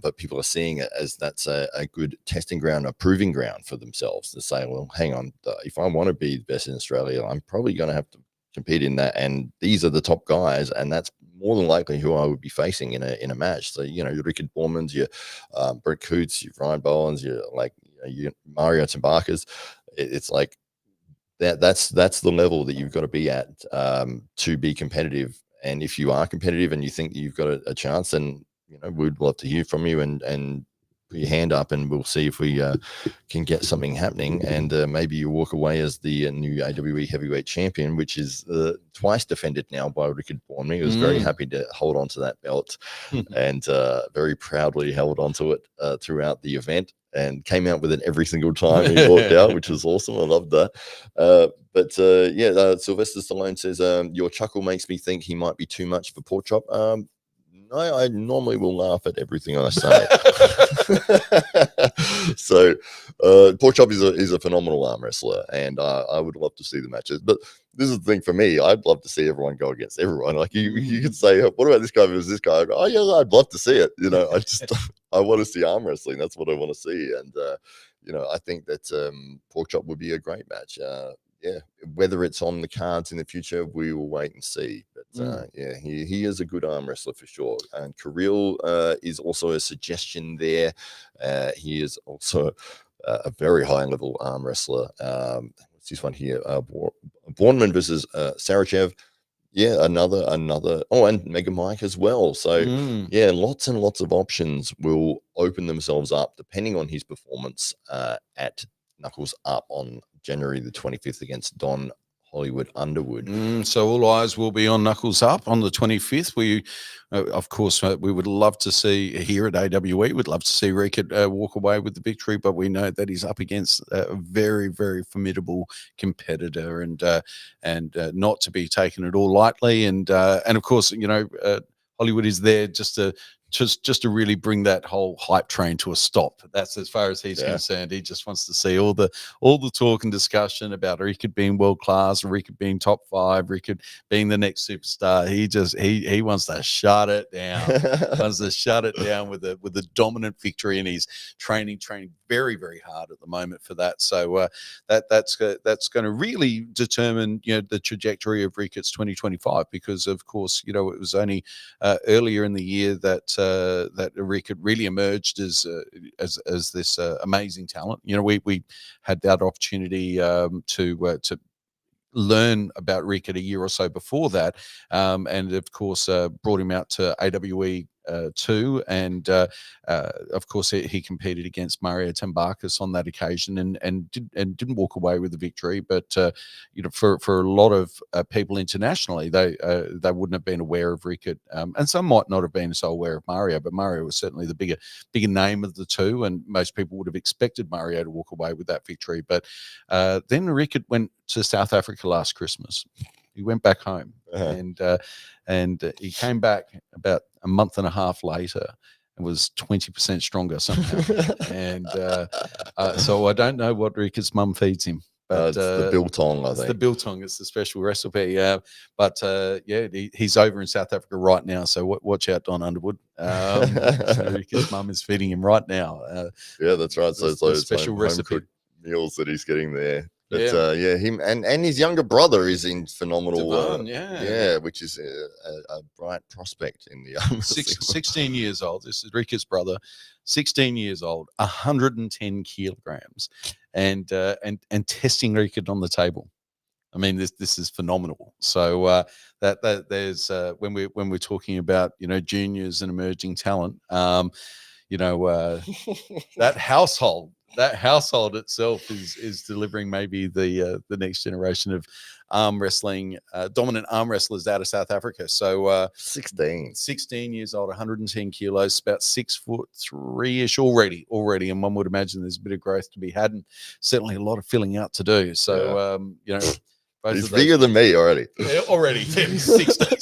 But people are seeing it as that's a good testing ground, a proving ground for themselves, to say, well, hang on, if I want to be the best in Australia, I'm probably going to have to compete in that. And these are the top guys, and that's more than likely who I would be facing in a match. So, your Rickard Bormans, your Brett Coots, your Ryan Bowens, your Mario Tabakas. It's like that's the level that you've got to be at to be competitive. And if you are competitive and you think that you've got a chance, then we'd love to hear from you and put your hand up, and we'll see if we can get something happening. And maybe you walk away as the new AWE heavyweight champion, which is twice defended now by Rickard Borman. He was very happy to hold on to that belt and very proudly held onto it throughout the event, and came out with it every single time he walked out, which was awesome. I loved that. Sylvester Stallone says, your chuckle makes me think he might be too much for Pork Chop. No, I normally will laugh at everything I say. So Pork Chop is a phenomenal arm wrestler, and I would love to see the matches. But this is the thing for me, I'd love to see everyone go against everyone. Like you could say, what about this guy versus this guy? I go, oh yeah, I'd love to see it. I want to see arm wrestling. That's what I want to see. And I think that Pork Chop would be a great match. Whether it's on the cards in the future, we will wait and see. But he is a good arm wrestler for sure. And Kirill is also a suggestion there. He is also a very high level arm wrestler. What's this one here? Bornman versus Sarachev. Yeah, another. Oh, and Mega Mike as well. So lots and lots of options will open themselves up depending on his performance at Knuckles Up on January the 25th against Don Hollywood Underwood. So all eyes will be on Knuckles Up on the 25th. We, of course, we would love to see here at AWE. We'd love to see Rickett walk away with the victory, but we know that he's up against a very, very formidable competitor, and not to be taken at all lightly. And of course, Hollywood is there just to just to really bring that whole hype train to a stop. That's as far as he's concerned. He just wants to see all the talk and discussion about Rickard being world class, Rickard being top 5, Rickard being the next superstar. He wants to shut it down. Wants to shut it down with a dominant victory, and he's training very, very hard at the moment for that. So that's going to really determine the trajectory of Rickard's 2025, because of course it was only earlier in the year that Rickard really emerged as this amazing talent. We had that opportunity to learn about Rickard a year or so before that, and of course brought him out to AWE 2, and of course he competed against Mario Tambakis on that occasion, and didn't walk away with the victory. But for a lot of people internationally, they wouldn't have been aware of Rickard, and some might not have been so aware of Mario, but Mario was certainly the bigger name of the two, and most people would have expected Mario to walk away with that victory. But then Rickard went to South Africa last Christmas. He went back home, and he came back about a month and a half later and was 20% stronger somehow. And so I don't know what Rickard's mum feeds him. But it's the biltong, I think. It's the biltong. It's the special recipe. But he's over in South Africa right now. So watch out, Don Underwood. So Rickard's mum is feeding him right now. That's right. So it's like special recipe meals that he's getting there. But him and his younger brother is in phenomenal. Devon, which is a bright prospect in the 16 years old. This is Rickard's brother, 16 years old, 110 kilograms, and testing Rickard on the table. I mean, this is phenomenal. So that there's when we're talking about juniors and emerging talent, that household itself is delivering maybe the next generation of arm wrestling, dominant arm wrestlers out of South Africa. So 16 years old, 110 kilos, about 6'3" already, and one would imagine there's a bit of growth to be had, and certainly a lot of filling out to do. So he's bigger than me already. He's 16.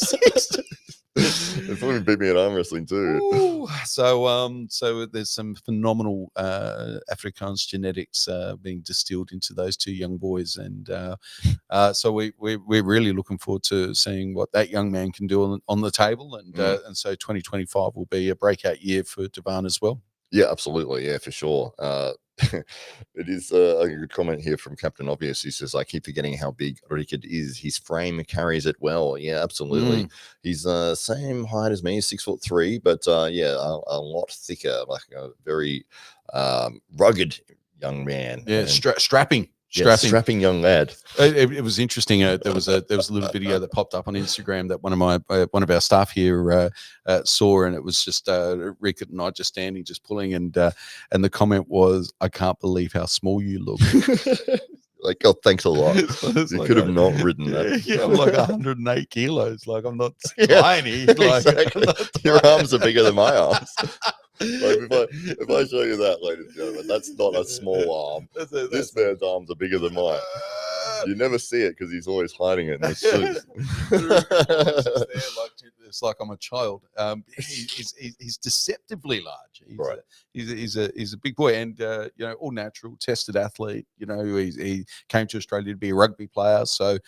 It's probably beat me at arm wrestling too. Ooh, so there's some phenomenal Afrikaans genetics being distilled into those two young boys, and so we're really looking forward to seeing what that young man can do on the table, and so 2025 will be a breakout year for Devon as well. Yeah, absolutely. Yeah, for sure. It is a good comment here from Captain Obvious. He says, I keep forgetting how big Rickard is. His frame carries it well. Yeah, absolutely. He's same height as me, 6'3", but a lot thicker, like a very rugged young man. Yeah, strapping. Strapping young lad. It was interesting. There was a little video that popped up on Instagram that one of our staff here saw, and it was just Rickard and I just standing, just pulling, and the comment was, "I can't believe how small you look." Like, oh, thanks a lot. You could have not ridden that. Yeah, I'm like 108 kilos. Like, I'm not tiny. Like, exactly. Your arms are bigger than my arms. Like if I show you that, ladies and gentlemen, that's not a small arm. This man's arms are bigger than mine. You never see it because he's always hiding it in his suits. It's like I'm a child. He's deceptively large. He's a big boy, and all natural, tested athlete. He came to Australia to be a rugby player, so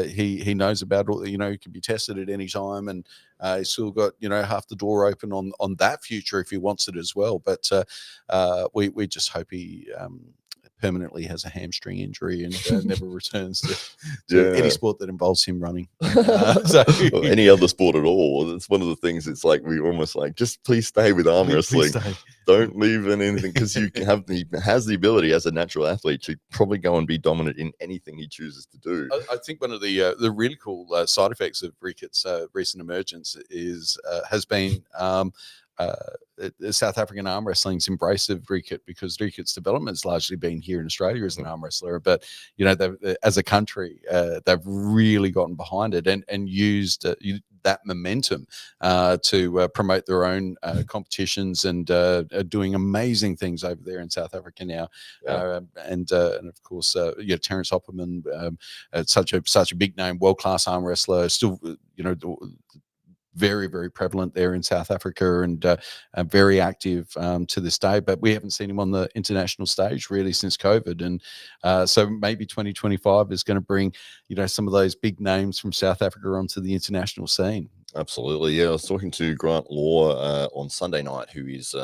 he knows about all. He can be tested at any time, and he's still got half the door open on that future if he wants it as well. But we just hope he permanently has a hamstring injury and never returns to any sport that involves him running. Or any other sport at all. It's one of the things. It's like we almost like, just please stay with arm wrestling. Don't leave anything, because he has the ability as a natural athlete to probably go and be dominant in anything he chooses to do. I think one of the really cool side effects of Rickett's recent emergence has been the South African arm wrestling's embrace of Rickett, because Rickett's development has largely been here in Australia as an arm wrestler, but as a country they've really gotten behind it and used that momentum to promote their own competitions, and doing amazing things over there in South Africa now. And of course Terence Hopperman, such a big name, world-class arm wrestler, still very, very prevalent there in South Africa, and very active to this day. But we haven't seen him on the international stage really since COVID, and so maybe 2025 is going to bring, some of those big names from South Africa onto the international scene. Absolutely, yeah. I was talking to Grant Law on Sunday night, who is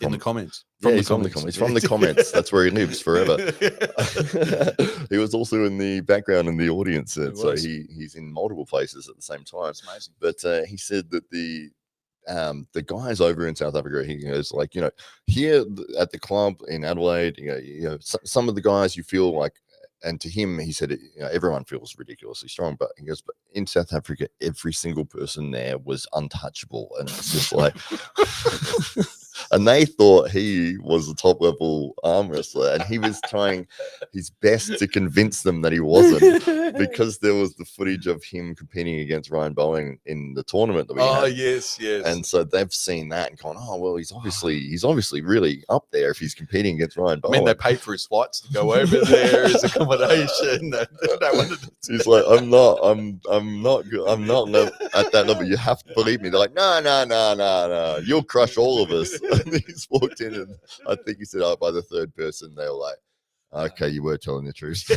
In the comments. From the comments. That's where he lives forever. He was also in the background in the audience, and so he's in multiple places at the same time. It's amazing. But he said that the guys over in South Africa, he goes, like, here at the club in Adelaide, some of the guys you feel like, and to him, he said, everyone feels ridiculously strong, but he goes, but in South Africa, every single person there was untouchable, and it's just like. And they thought he was a top level arm wrestler, and he was trying his best to convince them that he wasn't, because there was the footage of him competing against Ryan Bowen in the tournament that we had. Yes. And so they've seen that and gone, oh well, he's obviously really up there if he's competing against Ryan Bowen. I mean, they paid for his flights to go over there, his accommodation. He's like, I'm not good. I'm not at that level. You have to believe me. They're like, no, you'll crush all of us. And he's walked in, and I think he said, by the third person, they were like, okay, you were telling the truth.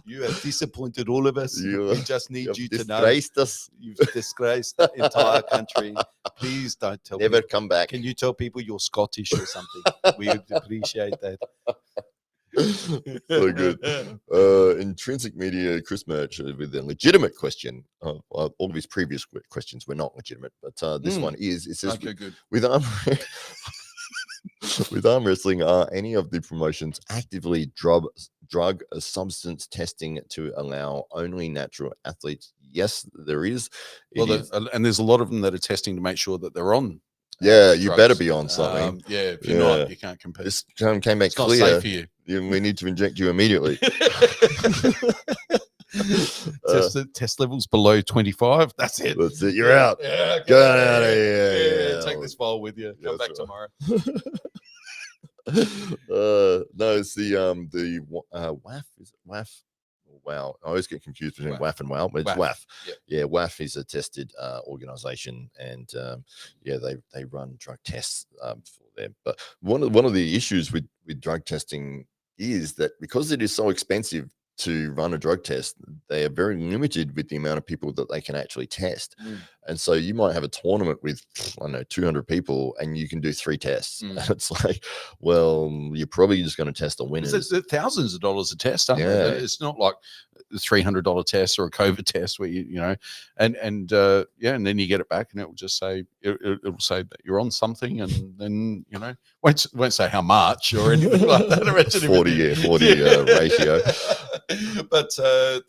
You have disappointed all of us. We just need you to know. Us. You've disgraced the entire country. Please don't tell Never people. Come back. Can you tell people you're Scottish or something? We would appreciate that. So good. Intrinsic Media, Chris Merch, with a legitimate question. All of his previous questions were not legitimate, but this one is. It says, okay, good. With arm wrestling, are any of the promotions actively drug substance testing to allow only natural athletes? Yes, there is. And there's a lot of them that are testing to make sure that they're on. You drugs. better be on something. If you're not, you can't compete. This came back it's clear. Not safe for you. We need to inject you immediately. Test levels below 25. That's it. You're out. Go out of here. Take this file with you. Come back tomorrow. No, it's the WAF. Is it WAF? Wow, I always get confused between WAF and WOW, but it's WAF. Yeah, WAF is a tested organization, and they run drug tests for them. But one of the issues with drug testing is that because it is so expensive to run a drug test, they are very limited with the amount of people that they can actually test. And so you might have a tournament with, I don't know, 200 people, and you can do 3 tests. And it's like, well, you're probably just going to test the winners. There's thousands of dollars a test, aren't there? It's not like a $300 test or a COVID test where and then you get it back, and it will just say it'll say that you're on something, and then won't say how much or anything like that. 40 ratio. But so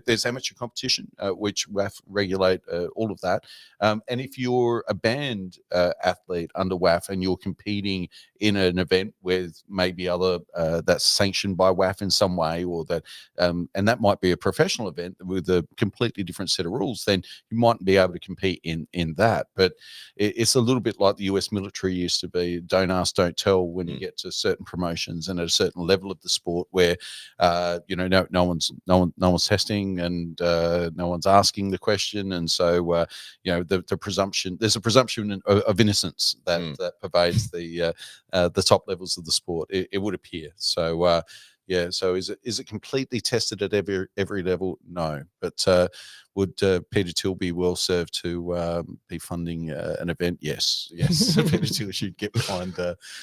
there's amateur competition, which WAF regulate all of that. And if you're a banned athlete under WAF and you're competing in an event with maybe other that's sanctioned by WAF in some way, or that and that might be a professional event with a completely different set of rules, then you mightn't be able to compete in that. But it's a little bit like the US military used to be. Don't ask, don't tell when you get to certain promotions and at a certain level of the sport where no one's testing, and no one's asking the question, and so the presumption, there's a presumption of innocence that pervades the top levels of the sport. It would appear so. So is it completely tested at every level? No, but would Peter Thiel be well served to be funding an event? Yes. Peter Thiel should get behind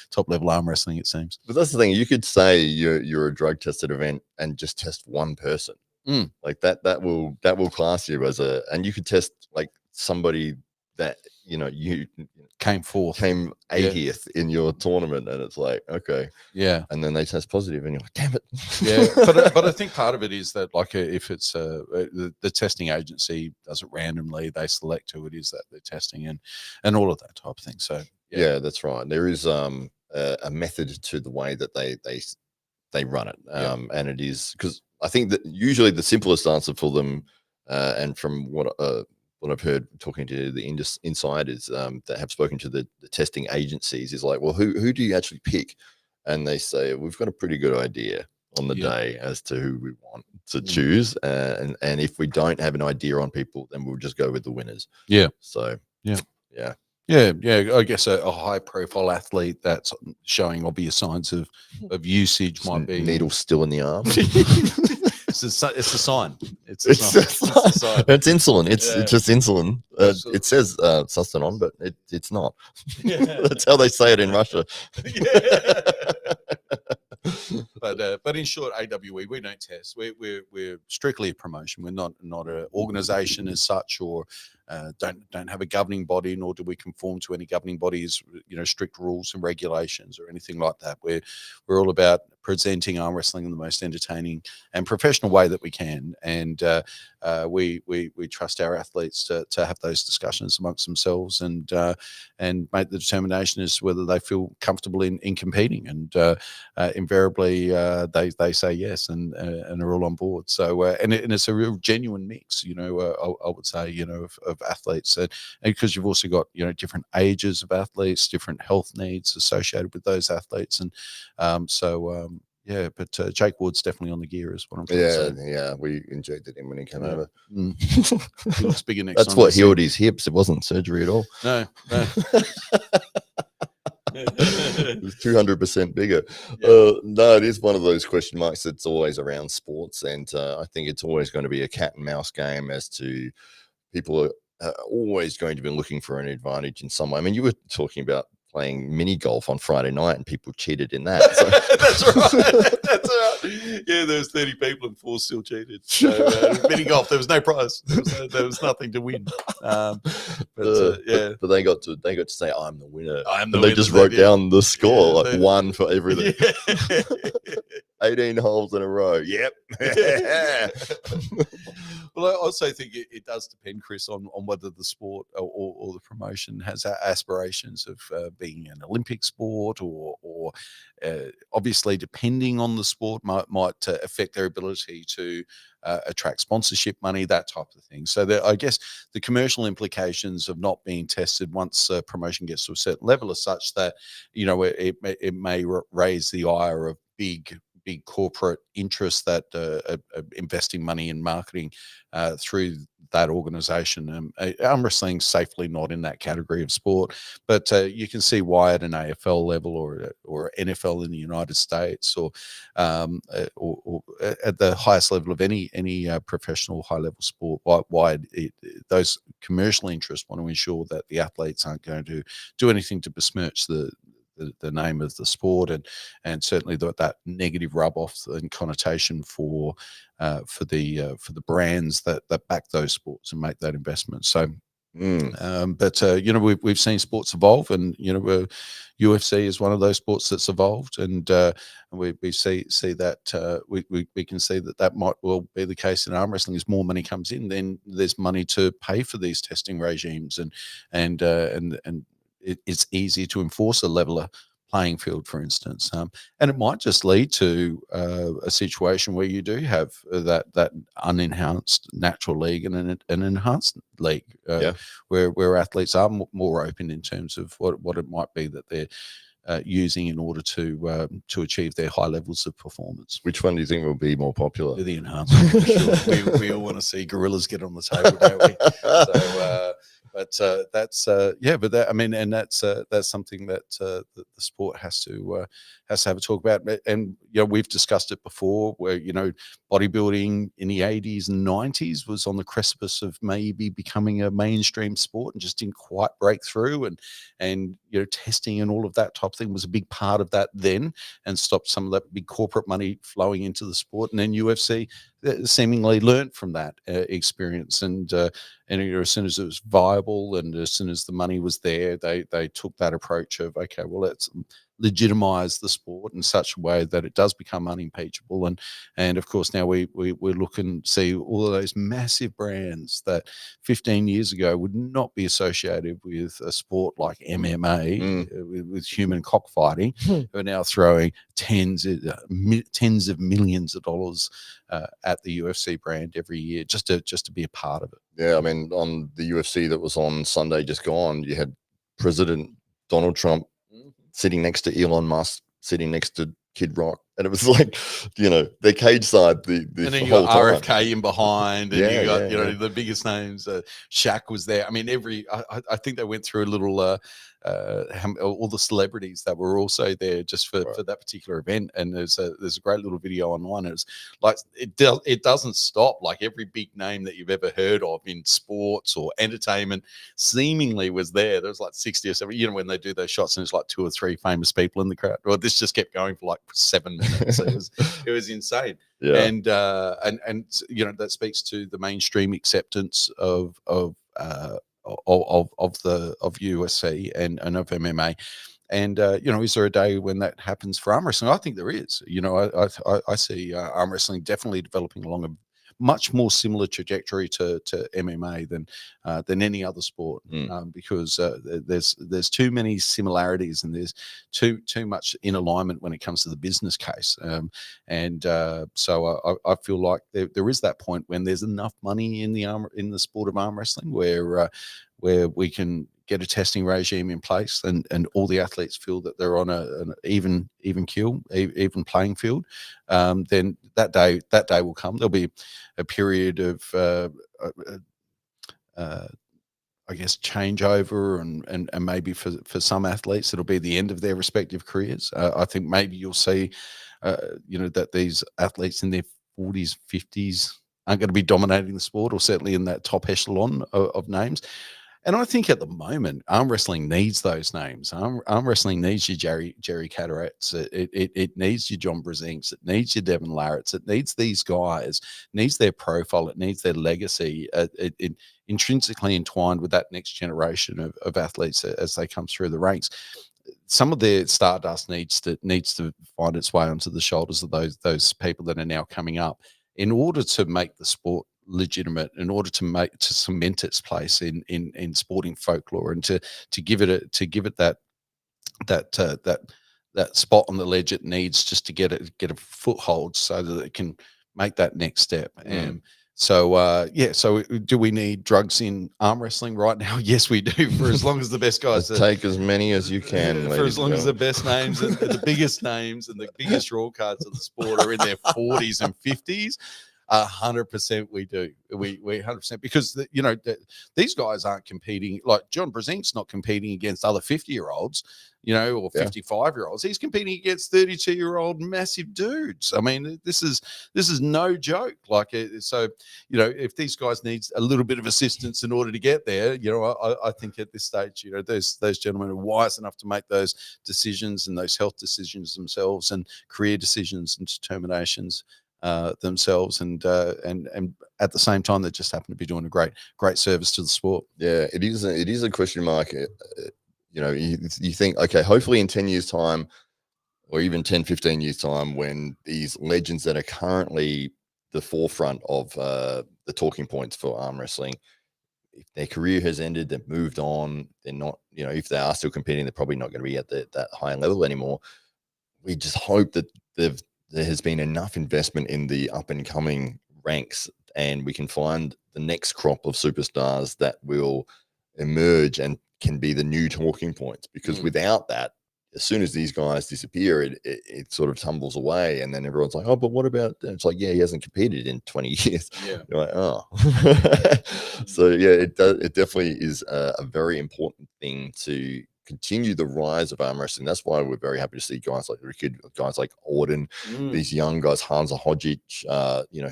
top level arm wrestling, it seems. But that's the thing. You could say you're a drug tested event and just test one person. Like that will class you as and you could test like somebody that you came 80th in your tournament, and it's like, okay, and then they test positive, and you're like, damn it. But I think part of it is that, like, if it's the testing agency does it randomly, they select who it is that they're testing, and all of that type of thing. So that's right. There is a method to the way that they run it, and it is, because I think that usually the simplest answer for them, and from what I've heard talking to the insiders that have spoken to the testing agencies, is like, well, who do you actually pick? And they say, we've got a pretty good idea. on the Yeah. day as to who we want to Mm. choose, and if we don't have an idea on people, then we'll just go with the winners. Yeah. So Yeah. yeah. Yeah. I guess a high profile athlete that's showing obvious signs of usage might be Needle still in the arm. it's a sign. It's a It's sign. just It's a sign. it's insulin. It's Yeah. just insulin. Absolutely. It says Sustanon, but it's not. Yeah. That's how they say it in Russia. Yeah. But in short, AWE, we don't test. We're strictly a promotion. We're not an organization as such, or don't have a governing body, nor do we conform to any governing bodies, strict rules and regulations or anything like that. We're all about presenting arm wrestling in the most entertaining and professional way that we can, and we trust our athletes to have those discussions amongst themselves and make the determination as to whether they feel comfortable in competing, and invariably they say yes and are all on board. So and it's a real genuine mix, I would say, of athletes, and because you've also got different ages of athletes, different health needs associated with those athletes, and yeah, but Jake Ward's definitely on the gear, is what I'm trying to say. Yeah, we injected him when he came over. He looks bigger next That's time. what healed his hips. It wasn't surgery at all. No. It was 200% bigger. Yeah. No, it is one of those question marks that's always around sports, and I think it's always going to be a cat and mouse game as to people are always going to be looking for an advantage in some way. I mean, you were talking about playing mini golf on Friday night and people cheated in that. So. That's right. That's right. Yeah, there was 30 people and 4 still cheated. So mini golf, there was no prize. There was nothing to win. But they got to say, "I'm the winner." I'm the and winner. They just wrote down the score, Yeah, one for everything. Yeah. 18 holes in a row. Yep. Well, I also think it does depend, Chris, on whether the sport or the promotion has aspirations of being an Olympic sport, or obviously, depending on the sport, might affect their ability to attract sponsorship money, that type of thing. So I guess the commercial implications of not being tested once a promotion gets to a certain level are such that it may raise the ire of big corporate interests that are investing money in marketing through that organization. Arm wrestling safely not in that category of sport, but you can see why at an AFL level or NFL in the United States, or at the highest level of any professional high level sport, why those commercial interests want to ensure that the athletes aren't going to do anything to besmirch the name of the sport, and certainly that negative rub off and connotation for the brands that back those sports and make that investment. So but we've seen sports evolve, and UFC is one of those sports that's evolved, and we see that we can see that might well be the case in arm wrestling. As more money comes in, then there's money to pay for these testing regimes, and it's easier to enforce a leveler playing field, for instance, and it might just lead to a situation where you do have that unenhanced natural league and an enhanced league, where athletes are more open in terms of what it might be that they're using in order to achieve their high levels of performance. Which one do you think will be more popular? The enhancement, for sure. we all want to see gorillas get on the table, don't we? So, but that's but that, I mean, and that's something that the sport has to have a talk about. And we've discussed it before, where bodybuilding in the 80s and 90s was on the precipice of maybe becoming a mainstream sport and just didn't quite break through, and testing and all of that type of thing was a big part of that then, and stopped some of that big corporate money flowing into the sport. And then UFC seemingly learned from that experience, and as soon as it was viable and as soon as the money was there, they took that approach of, okay, well, let's legitimize the sport in such a way that it does become unimpeachable. And of course now we look and see all of those massive brands that 15 years ago would not be associated with a sport like MMA, with human cockfighting, who are now throwing tens of millions of dollars at the UFC brand every year just to be a part of it. Yeah, I mean, on the UFC that was on Sunday just gone, you had President Donald Trump sitting next to Elon Musk, sitting next to Kid Rock, And it was like, their cage side the And then you whole got time. RFK in behind, and Yeah, you got yeah. the biggest names. Shaq was there. I mean, I think they went through a little all the celebrities that were also there just for that particular event. And there's a great little video online. It's like it doesn't stop. Like every big name that you've ever heard of in sports or entertainment seemingly was there. There was like 60 or 70. When they do those shots and it's like 2 or 3 famous people in the crowd. Well, this just kept going for like 7 minutes. It was insane. Yeah. And that speaks to the mainstream acceptance of UFC and of MMA. And is there a day when that happens for arm wrestling? I think there is. I see arm wrestling definitely developing along a much more similar trajectory to MMA than any other sport, because there's too many similarities, and there's too much in alignment when it comes to the business case. So I feel like there is that point when there's enough money in the sport of arm wrestling where we can get a testing regime in place, and all the athletes feel that they're on an even even playing field. Then that day will come. There'll be a period of I guess changeover, and maybe for some athletes it'll be the end of their respective careers. I think maybe you'll see that these athletes in their 40s, 50s aren't going to be dominating the sport, or certainly in that top echelon of names. And I think at the moment, arm wrestling needs those names. Arm wrestling needs your Jerry Catarets. It needs your John Brazinks. It needs your Devin Larratts. It needs these guys. It needs their profile. It needs their legacy. It intrinsically entwined with that next generation of athletes as they come through the ranks. Some of their stardust needs to find its way onto the shoulders of those people that are now coming up, in order to make the sport legitimate, in order to cement its place in sporting folklore, and to give it that spot on the ledge it needs, just to get a foothold, so that it can make that next step. So do we need drugs in arm wrestling right now? Yes, we do. For as long as the best guys take as many as you can, for as long as the best names and the biggest names and the biggest raw cards of the sport are in their 40s and 50s. 100% we do. We 100%, because these guys aren't competing. Like John Brazink's not competing against other 50-year-olds, or 55-year-olds. He's competing against 32-year-old massive dudes. I mean, this is no joke. Like, so if these guys need a little bit of assistance in order to get there, I think at this stage, those gentlemen are wise enough to make those decisions, and those health decisions themselves, and career decisions and determinations themselves, and at the same time they just happen to be doing a great service to the sport. Yeah, it is a question mark. You think, okay, hopefully in 10 years time, or even 10, 15 years time, when these legends that are currently the forefront of the talking points for arm wrestling, if their career has ended, they've moved on, they're not, if they are still competing, they're probably not going to be at that high level anymore. We just hope that there has been enough investment in the up and coming ranks, and we can find the next crop of superstars that will emerge and can be the new talking points. Because without that, as soon as these guys disappear, it sort of tumbles away, and then everyone's like, oh, but what about, it's like, yeah, he hasn't competed in 20 years. Yeah. You're like, oh. So yeah, it definitely is a very important thing to continue the rise of arm wrestling. That's why we're very happy to see guys like Rickard, guys like Auden, these young guys, Hansa Hodzic,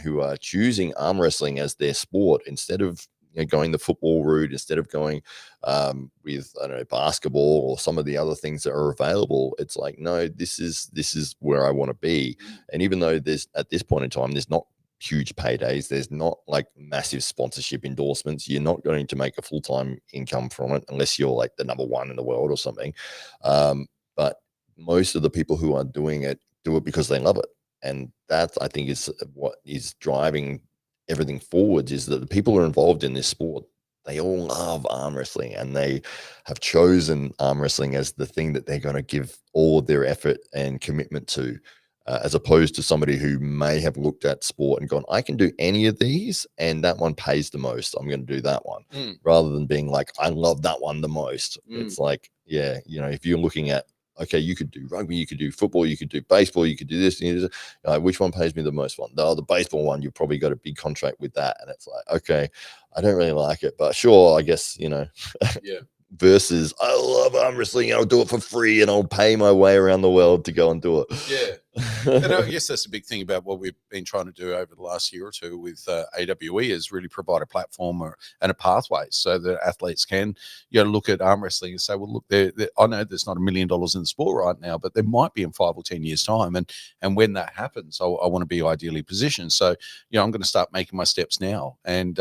who are choosing arm wrestling as their sport instead of going the football route, instead of going with, I don't know, basketball or some of the other things that are available. It's like, no, this is where I want to be. And even though there's, at this point in time, there's not huge paydays, there's not like massive sponsorship endorsements, you're not going to make a full-time income from it unless you're like the number one in the world or something. But most of the people who are doing it do it because they love it. And that, I think, is what is driving everything forwards, is that the people who are involved in this sport, they all love arm wrestling, and they have chosen arm wrestling as the thing that they're going to give all their effort and commitment to, as opposed to somebody who may have looked at sport and gone, I can do any of these and that one pays the most, I'm going to do that one, rather than being like, I love that one the most. It's like, yeah, if you're looking at okay, you could do rugby, you could do football, you could do baseball, you could do this, and which one pays me the most one? The baseball one, you probably got a big contract with that. And it's like, okay, I don't really like it, but sure, I guess, Yeah. versus I love arm wrestling, I'll do it for free and I'll pay my way around the world to go and do it. Yeah. And I guess that's a big thing about what we've been trying to do over the last year or two with AWE is really provide a platform and a pathway so that athletes can, look at arm wrestling and say, well, look, I know there's not $1 million in the sport right now, but there might be in 5 or 10 years' time. And when that happens, I want to be ideally positioned. So, I'm going to start making my steps now. And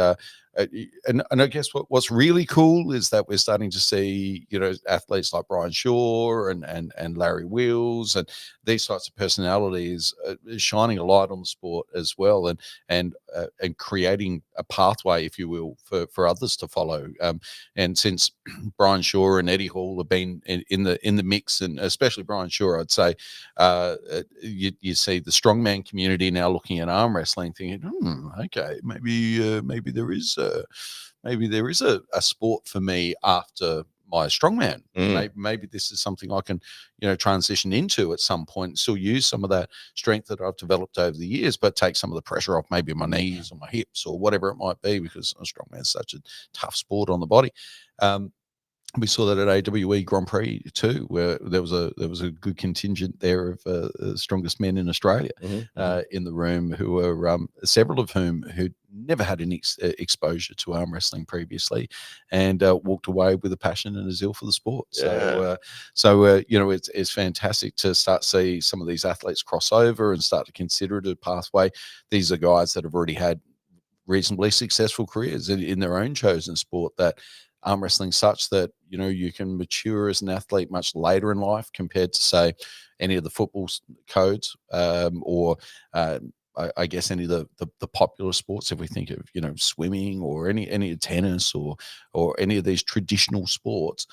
I guess what's really cool is that we're starting to see, athletes like Brian Shaw and Larry Wheels and these types of personalities shining a light on the sport as well, and creating a pathway, if you will, for others to follow. And since Brian Shaw and Eddie Hall have been in the mix, and especially Brian Shaw, I'd say you see the strongman community now looking at arm wrestling, thinking, okay, maybe there is a sport for me after my strongman. Maybe this is something I can, transition into at some point and still use some of that strength that I've developed over the years, but take some of the pressure off maybe my knees or my hips or whatever it might be, because a strongman is such a tough sport on the body. We saw that at AWE Grand Prix too, where there was a good contingent there of strongest men in Australia in the room, who were several of whom who never had any exposure to arm wrestling previously, and walked away with a passion and a zeal for the sport. Yeah. So it's fantastic to start see some of these athletes cross over and start to consider it a pathway. These are guys that have already had reasonably successful careers in their own chosen sport, that arm wrestling such that you can mature as an athlete much later in life compared to, say, any of the football codes, or I guess any of the popular sports. If we think of swimming or any of tennis or any of these traditional sports,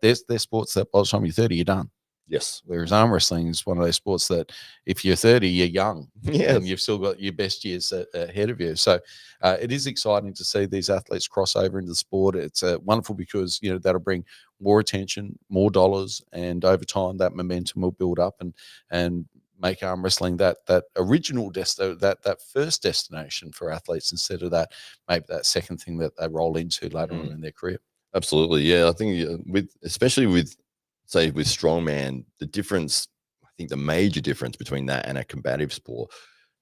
there's sports that by the time you're 30 you're done. Yes. Whereas arm wrestling is one of those sports that if you're 30, you're young. Yes. And you've still got your best years ahead of you. So it is exciting to see these athletes cross over into the sport. It's wonderful because, that'll bring more attention, more dollars, and over time that momentum will build up and make arm wrestling that original that first destination for athletes, instead of that maybe that second thing that they roll into later on in their career. Absolutely. Yeah. I think especially with strongman, the difference, I think the major difference between that and a combative sport,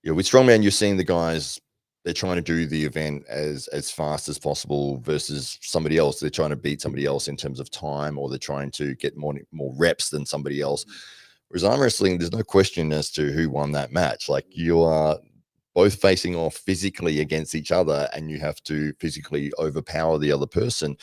with strongman, you're seeing the guys, they're trying to do the event as fast as possible versus somebody else. They're trying to beat somebody else in terms of time, or they're trying to get more reps than somebody else. Whereas arm wrestling, there's no question as to who won that match. Like, you are both facing off physically against each other, and you have to physically overpower the other person,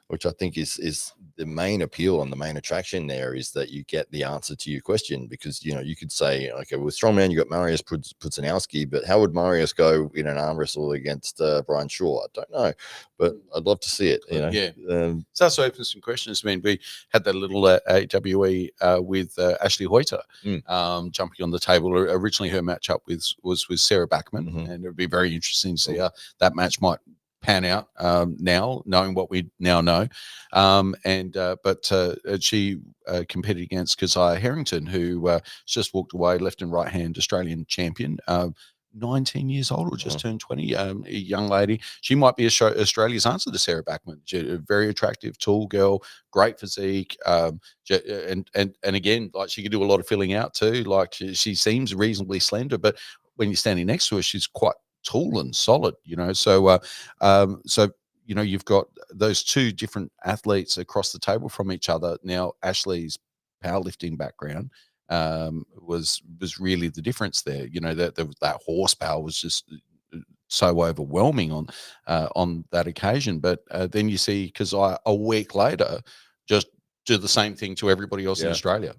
which I think is the main appeal and the main attraction there, is that you get the answer to your question. Because you could say, okay, with strongman you got Mariusz Pudzianowski, but how would Mariusz go in an arm wrestle against Brian Shaw? I don't know, but I'd love to see it. Yeah. So that's open some questions. I mean, we had that little AWE with Ashley Hoyter jumping on the table. Originally, her matchup was with Sarah Backman, and it would be very interesting to see how that match might pan out now, knowing what we now know. But she competed against Keziah Harrington, who just walked away, left and right hand Australian champion. 19 years old, or just turned 20, a young lady. She might be Australia's answer to Sarah Backman. She's a very attractive, tall girl, great physique, and again, like, she could do a lot of filling out too. Like, she seems reasonably slender, but when you're standing next to her, she's quite tall and solid. So you've got those two different athletes across the table from each other. Now, Ashley's powerlifting background was really the difference there. That horsepower was just so overwhelming on that occasion. But then you see Keziah a week later just do the same thing to everybody else in Australia.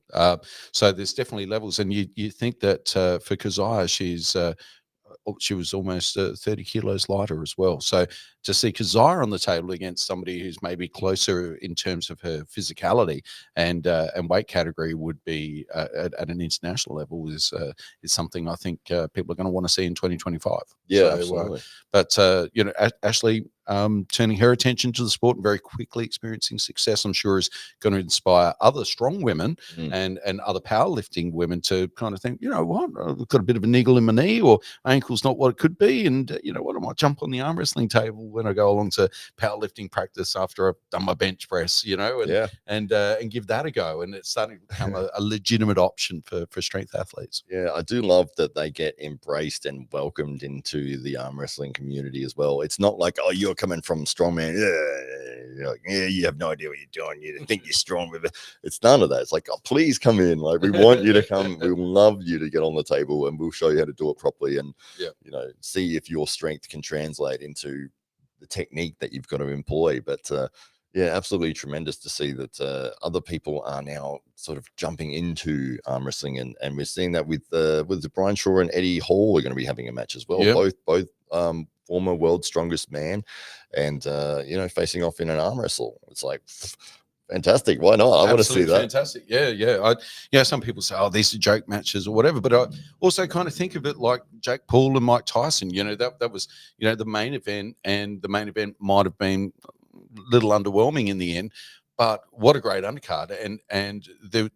So there's definitely levels, and you think that for Keziah, she was almost 30 kilos lighter as well. So to see Keziah on the table against somebody who's maybe closer in terms of her physicality and weight category would be at an international level is something I think people are going to want to see in 2025. Yeah, absolutely. But Ashley, turning her attention to the sport and very quickly experiencing success, I'm sure is going to inspire other strong women and other powerlifting women to kind of think, you know what, I've got a bit of a niggle in my knee, or my ankle's not what it could be, and you know what, I might jump on the arm wrestling table when I go along to powerlifting practice after I've done my bench press, you know, and give that a go. And it's starting to become a legitimate option for strength athletes. Yeah, I do love that they get embraced and welcomed into the arm wrestling community as well. It's not like, oh, you're coming from strongman. You're like, yeah, you have no idea what you're doing. You think you're strong with it. It's none of that. It's like, oh, please come in. Like, we want you to come. We love you to get on the table, and we'll show you how to do it properly, and you know, see if your strength can translate into the technique that you've got to employ. But yeah, absolutely tremendous to see that other people are now sort of jumping into arm wrestling, and we're seeing that with Brian Shaw and Eddie Hall are going to be having a match as well. Both former world's strongest man, and you know, facing off in an arm wrestle. It's like fantastic. Why not? I want to see that. Fantastic. Yeah. Some people say, oh, these are joke matches or whatever, but I also kind of think of it like Jake Paul and Mike Tyson. You know, that was, you know, the main event, and the main event might have been little underwhelming in the end, but what a great undercard. And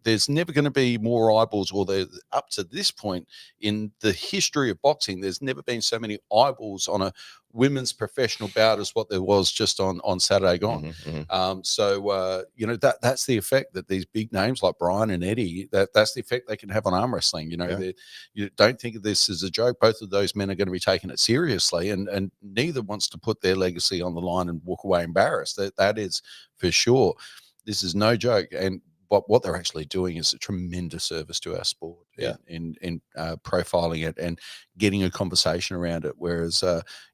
there's never going to be more eyeballs, or up to this point in the history of boxing, there's never been so many eyeballs on a women's professional bout as what there was just on Saturday gone. So you know, that's the effect that these big names like Brian and Eddie, that's the effect they can have on arm wrestling. You know, you don't think of this as a joke. Both of those men are going to be taking it seriously, and neither wants to put their legacy on the line and walk away embarrassed. That is for sure. This is no joke, and what they're actually doing is a tremendous service to our sport in profiling it and getting a conversation around it. Whereas,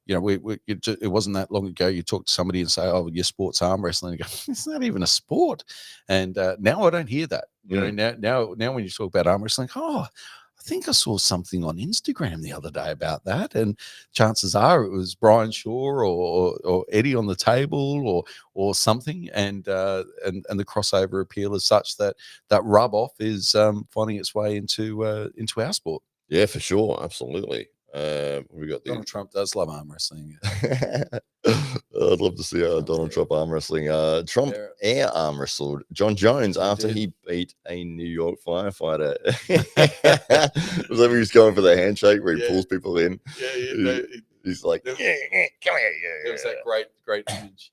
you know, it wasn't that long ago you talk to somebody and say, "Oh, your sport's arm wrestling," and you go, "It's not even a sport." And now I don't hear that. You know, now when you talk about arm wrestling, oh, I think I saw something on Instagram the other day about that, and chances are it was Brian Shaw or Eddie on the table or something, and the crossover appeal is such that rub off is finding its way into our sport. Yeah, for sure, absolutely. We got Donald Trump does love arm wrestling. I'd love to see Donald Trump arm wrestling. Trump air arm wrestled John Jones after he beat a New York firefighter. It was like he was going for the handshake where he pulls people in. He's like, come here. It was that great image.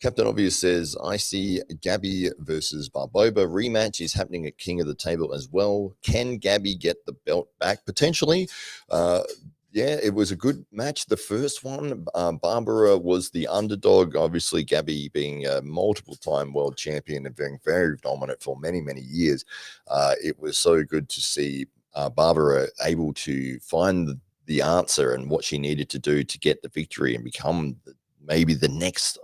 Captain Obvious says, I see Gabby versus Barboba rematch is happening at King of the Table as well. Can Gabby get the belt back? Potentially. Yeah, it was a good match. The first one, Barbara was the underdog. Obviously, Gabby being a multiple-time world champion and being very dominant for many, many years. It was so good to see Barbara able to find the answer and what she needed to do to get the victory and become maybe the next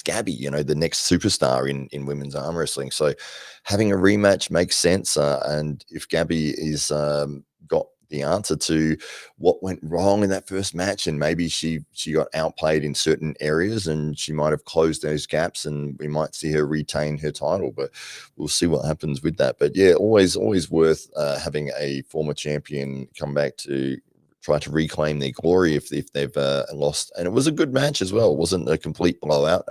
Gabby, you know, the next superstar in women's arm wrestling. So having a rematch makes sense. And if Gabby is got the answer to what went wrong in that first match, and maybe she got outplayed in certain areas, and she might have closed those gaps, and we might see her retain her title, but we'll see what happens with that. But yeah, always worth having a former champion come back to try to reclaim their glory if they've lost. And it was a good match as well. It wasn't a complete blowout.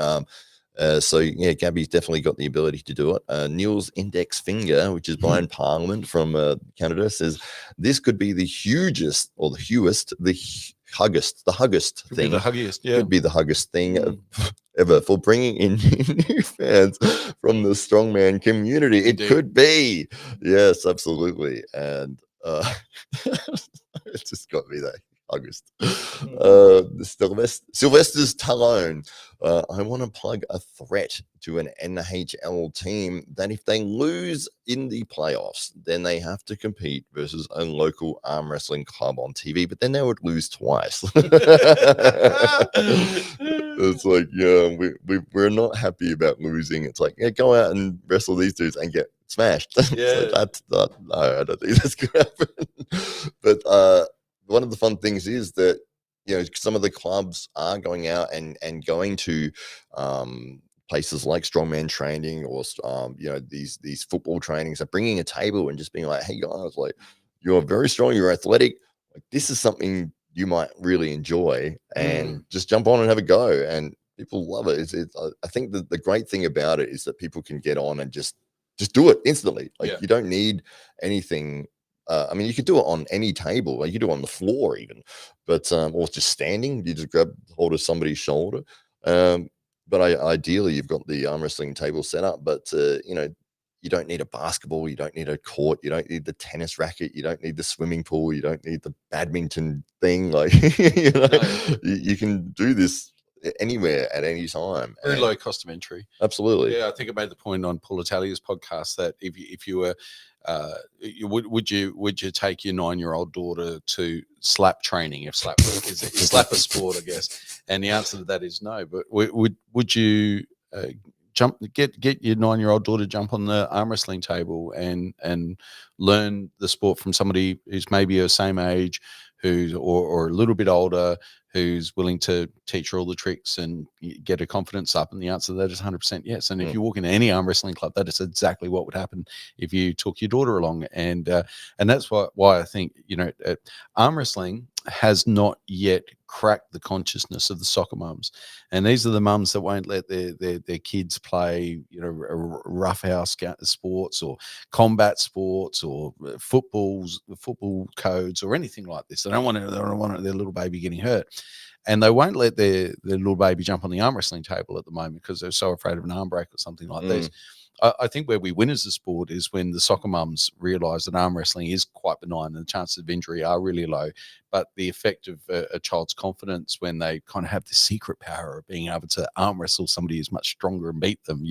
So yeah, Gabby's definitely got the ability to do it. Neil's index finger, which is Brian Parliament from Canada, says this could be the hugest or the huggest thing. The huggiest, yeah. Could be the huggest thing ever for bringing in new fans from the strongman community. It could be. Yes, absolutely. And it just got me there. August. Sylvester's Talone. I want to plug a threat to an NHL team that if they lose in the playoffs, then they have to compete versus a local arm wrestling club on TV, but then they would lose twice. It's like, yeah, we're not happy about losing. It's like, yeah, go out and wrestle these dudes and get smashed. Yeah. So no, I don't think that's going to happen. But one of the fun things is that, you know, some of the clubs are going out and going to places like strongman training or you know, these football trainings are bringing a table and just being like, hey guys, like, you're very strong, you're athletic, like this is something you might really enjoy, and Mm. just jump on and have a go. And people love it. I think that the great thing about it is that people can get on and just do it instantly. Like, Yeah. you don't need anything. I mean, you could do it on any table. Like, you could do it on the floor even, but or just standing. You just grab hold of somebody's shoulder. Um, but ideally, you've got the arm wrestling table set up. But you don't need a basketball. You don't need a court. You don't need the tennis racket. You don't need the swimming pool. You don't need the badminton thing. Like, No, yeah. you can do this anywhere at any time. Very And low cost of entry. absolutely. Yeah, I think I made the point on Paul Italia's podcast that if you were would you take your 9-year-old daughter to slap training, if slap is slap a sport, I guess? And the answer to that is no. But would you get your 9-year-old daughter to jump on the arm wrestling table and learn the sport from somebody who's maybe her same age, who's or a little bit older, who's willing to teach her all the tricks and get her confidence up? And the answer to that is 100% yes. And if Mm. you walk into any arm wrestling club, that is exactly what would happen if you took your daughter along. And that's why I think arm wrestling has not yet cracked the consciousness of the soccer mums. And these are the mums that won't let their kids play roughhouse sports or combat sports or football codes or anything like this. They don't want their little baby getting hurt. And they won't let their little baby jump on the arm wrestling table at the moment because they're so afraid of an arm break or something like this. Mm. I think where we win as a sport is when the soccer mums realise that arm wrestling is quite benign and the chances of injury are really low. But the effect of a child's confidence when they kind of have the secret power of being able to arm wrestle somebody who's much stronger and beat them,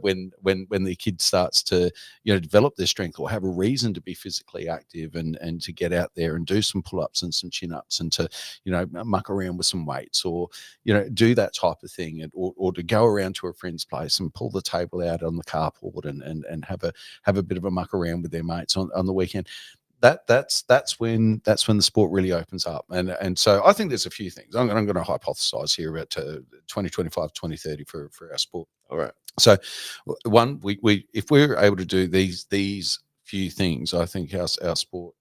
when the kid starts to develop their strength or have a reason to be physically active and to get out there and do some pull-ups and some chin-ups and to muck around with some weights or do that type of thing, or to go around to a friend's place and pull the table out on the carport and have a bit of a muck around with their mates on the weekend. That's when the sport really opens up. And so I think there's a few things I'm going to hypothesize here about 2025 2030 for our sport. All right. So one, we if we're able to do these few things, I think our sport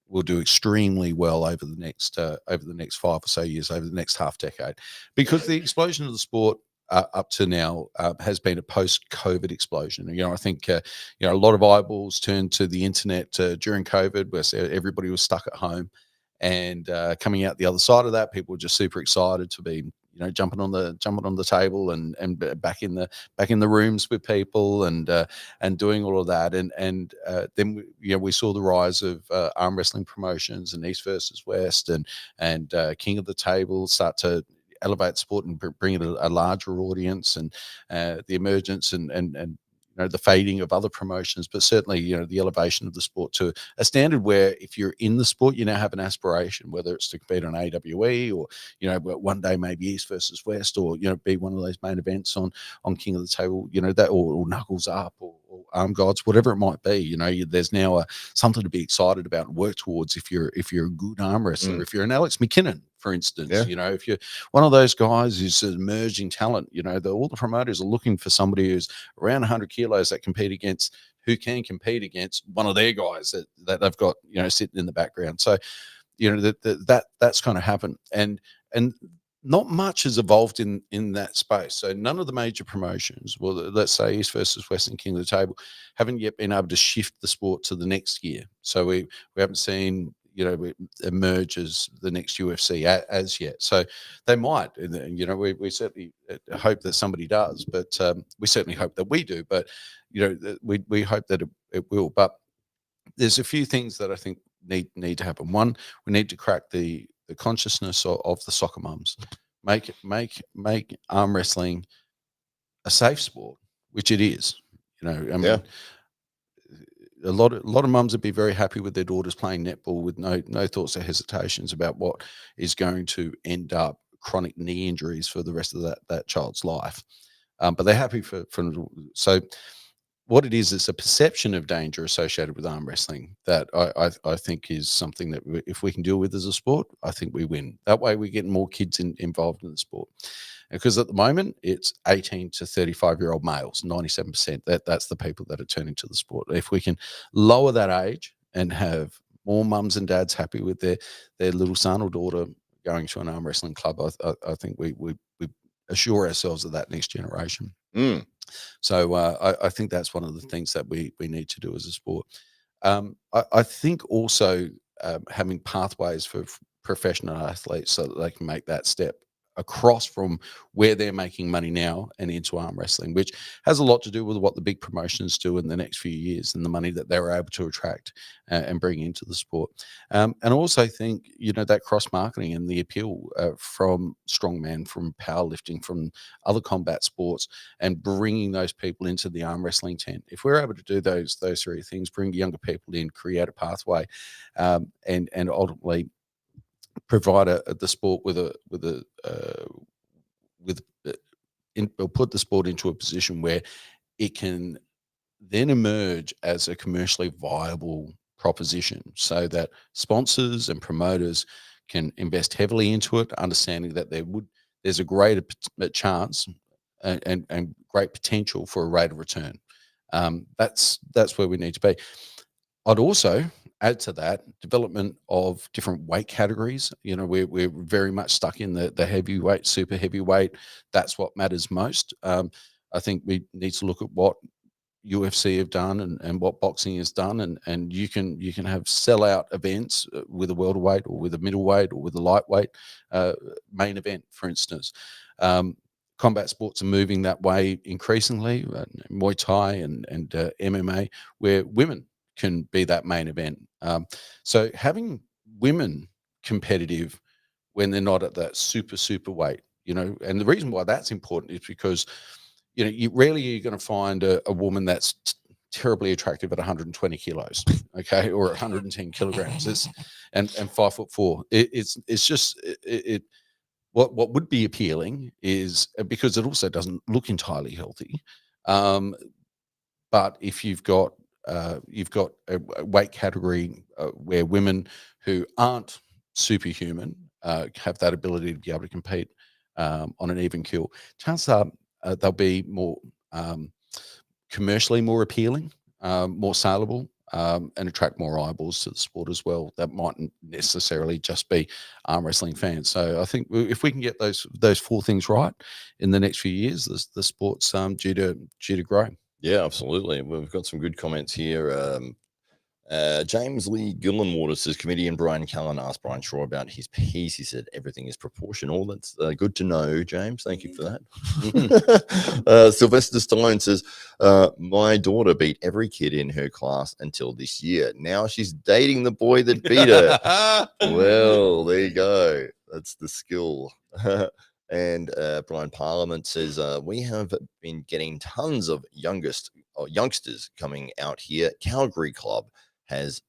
will do extremely well over the next 5 or so years, over the next half decade, because the explosion of the sport up to now has been a post-COVID explosion. I think a lot of eyeballs turned to the internet during COVID, where everybody was stuck at home, and coming out the other side of that, people were just super excited to be jumping on the table and back in the rooms with people and doing all of that. And then we saw the rise of arm wrestling promotions and East versus West and King of the Table start to elevate sport and bring it a larger audience, and the emergence and the fading of other promotions, but certainly the elevation of the sport to a standard where if you're in the sport, you now have an aspiration, whether it's to compete on AWE or one day maybe East versus West, or be one of those main events on King of the Table, that or Knuckles Up or Arm Gods, whatever it might be. There's now something to be excited about and work towards if you're a good arm wrestler. If you're an Alex McKinnon, for instance, if you're one of those guys who's an emerging talent, all the promoters are looking for somebody who's around 100 kilos that who can compete against one of their guys that they've got sitting in the background. So that's kind of happened, and not much has evolved in that space. So none of the major promotions, well, let's say East versus West and King of the Table, haven't yet been able to shift the sport to the next gear. So we haven't seen emerge as the next UFC as yet. So they might, we certainly hope that somebody does, but we certainly hope that we do. But we hope that it will. But there's a few things that I think need to happen. One, we need to crack the consciousness of the soccer mums, make arm wrestling a safe sport, which it is. A lot of mums would be very happy with their daughters playing netball with no thoughts or hesitations about what is going to end up chronic knee injuries for the rest of that child's life. But they're happy so what it is a perception of danger associated with arm wrestling that I think is something that if we can deal with as a sport, I think we win. That way we get more kids involved in the sport. Because at the moment, it's 18 to 35-year-old males, 97%. That's the people that are turning to the sport. If we can lower that age and have more mums and dads happy with their little son or daughter going to an arm wrestling club, I think we assure ourselves of that next generation. Mm. So I think that's one of the things that we need to do as a sport. I think also having pathways for professional athletes so that they can make that step across from where they're making money now and into arm wrestling, which has a lot to do with what the big promotions do in the next few years and the money that they're able to attract and bring into the sport. And also think, that cross marketing and the appeal from strongman, from powerlifting, from other combat sports, and bringing those people into the arm wrestling tent. If we're able to do those three things, bring younger people in, create a pathway, and ultimately provide the sport or put the sport into a position where it can then emerge as a commercially viable proposition, so that sponsors and promoters can invest heavily into it, understanding that there's a greater chance and great potential for a rate of return. That's where we need to be. I'd also add to that development of different weight categories. We're very much stuck in the heavyweight, super heavyweight. That's what matters most. I think we need to look at what UFC have done and what boxing has done, and you can have sellout events with a welterweight or with a middleweight or with a lightweight main event, for instance. Combat sports are moving that way increasingly, Muay Thai and MMA, where women can be that main event. So having women competitive when they're not at that super weight, and the reason why that's important is because you rarely you're going to find a woman that's terribly attractive at 120 kilos, okay, or 110 kilograms, and 5'4". It's just what would be appealing is because it also doesn't look entirely healthy. But if you've got a weight category where women who aren't superhuman have that ability to be able to compete on an even keel, chances are they'll be more commercially more appealing, more saleable, and attract more eyeballs to the sport as well. That mightn't necessarily just be arm wrestling fans. So I think if we can get those four things right in the next few years, the sport's due to grow. Yeah, absolutely. We've got some good comments here. James Lee Gillenwater says comedian Brian Callen asked Brian Shaw about his piece. He said everything is proportional. That's good to know, James. Thank you for that. Sylvester Stallone says my daughter beat every kid in her class until this year. Now she's dating the boy that beat her. Well, there you go. That's the skill. And Brian Parliament says we have been getting tons of youngsters coming out here. Calgary Club has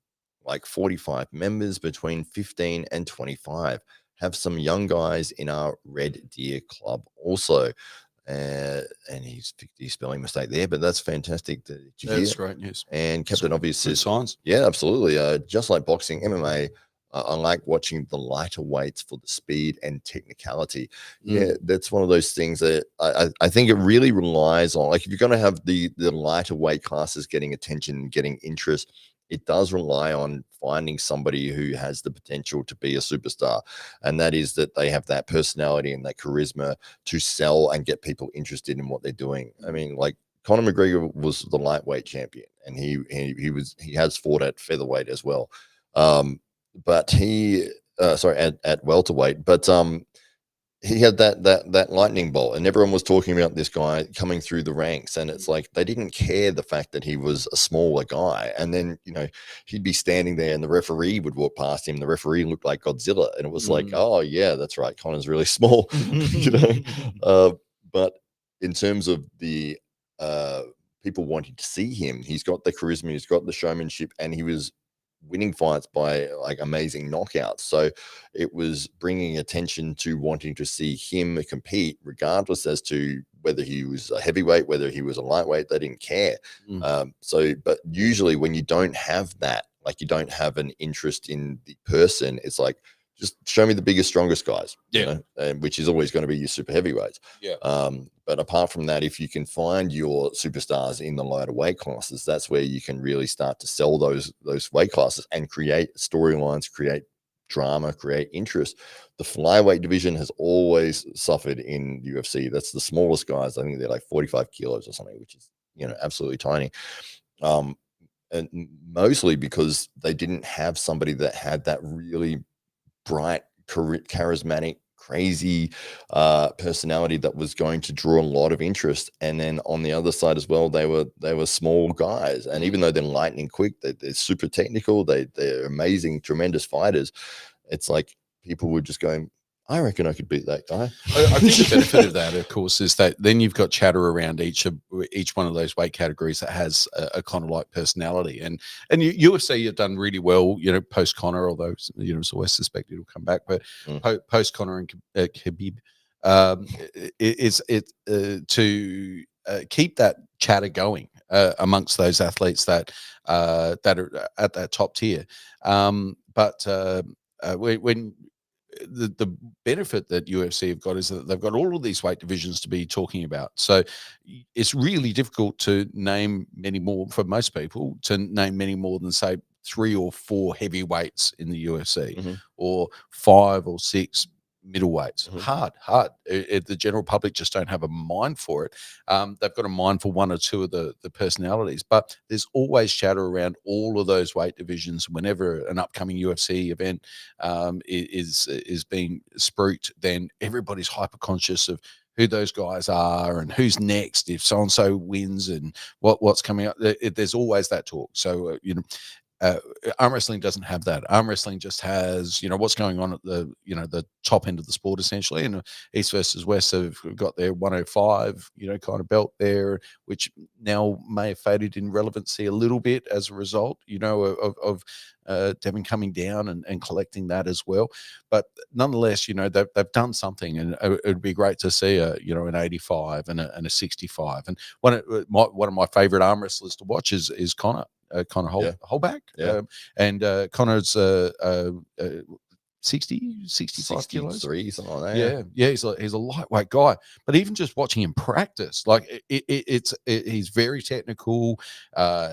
like 45 members between 15 and 25. Have some young guys in our Red Deer Club also. And he's spelling mistake there, but that's fantastic. That's great news. And Captain Obvious says, signs. Yeah, absolutely. Just like boxing, MMA, I like watching the lighter weights for the speed and technicality. Yeah, that's one of those things that I think it really relies on. Like if you're going to have the lighter weight classes getting attention, getting interest, it does rely on finding somebody who has the potential to be a superstar. And that is that they have that personality and that charisma to sell and get people interested in what they're doing. I mean, like Conor McGregor was the lightweight champion, and he has fought at featherweight as well. But at welterweight, but he had that lightning bolt, and everyone was talking about this guy coming through the ranks, and it's like they didn't care the fact that he was a smaller guy. And then he'd be standing there, and the referee would walk past him. The referee looked like Godzilla, and it was like, oh yeah, that's right, Conor's really small, But in terms of the people wanting to see him, he's got the charisma, he's got the showmanship, and he was winning fights by like amazing knockouts. So it was bringing attention to wanting to see him compete, regardless as to whether he was a heavyweight, whether he was a lightweight. They didn't care. But usually when you don't have that, like you don't have an interest in the person, it's like just show me the biggest, strongest guys, you Yeah. know, and which is always going to be your super heavyweights. Yeah. But apart from that, if you can find your superstars in the lighter weight classes, that's where you can really start to sell those weight classes and create storylines, create drama, create interest. The flyweight division has always suffered in UFC. That's the smallest guys. I think they're like 45 kilos or something, which is, you know, absolutely tiny. And mostly because they didn't have somebody that had that really bright, charismatic, crazy personality that was going to draw a lot of interest. And then on the other side as well, they were small guys, and even though they're lightning quick, they're super technical, they're amazing, tremendous fighters. It's like people were just going, I reckon I could beat that guy. I think the benefit of that, of course, is that then you've got chatter around each one of those weight categories that has a Conor-like personality, and UFC have done really well, you know, post Conor, although, you know, it's always suspected he'll come back, but post Conor and Khabib, to keep that chatter going amongst those athletes that that are at that top tier, when the benefit that UFC have got is that they've got all of these weight divisions to be talking about. So it's really difficult to name many more, for most people, to name many more than, say, 3 or 4 heavyweights in the UFC, or 5 or 6 middleweights. Hard. The general public just don't have a mind for it. They've got a mind for 1 or 2 of the personalities, but there's always chatter around all of those weight divisions. Whenever an upcoming UFC event is being spruiked, then everybody's hyper conscious of who those guys are and who's next if so and so wins and what's coming up. There's always that talk. So you know, arm wrestling doesn't have that. Arm wrestling just has, you know, what's going on at the, you know, the top end of the sport, essentially. And East versus West have got their 105, you know, kind of belt there, which now may have faded in relevancy a little bit as a result, you know, of Devin coming down and collecting that as well. But nonetheless, you know, they've done something, and it would be great to see you know, an 85 and a 65. And one of my favorite arm wrestlers to watch is Connor. Connor Holback. And Connor's 60, 65 kilos. 63, something like that. Yeah. He's a lightweight guy, but even just watching him practice, like he's very technical.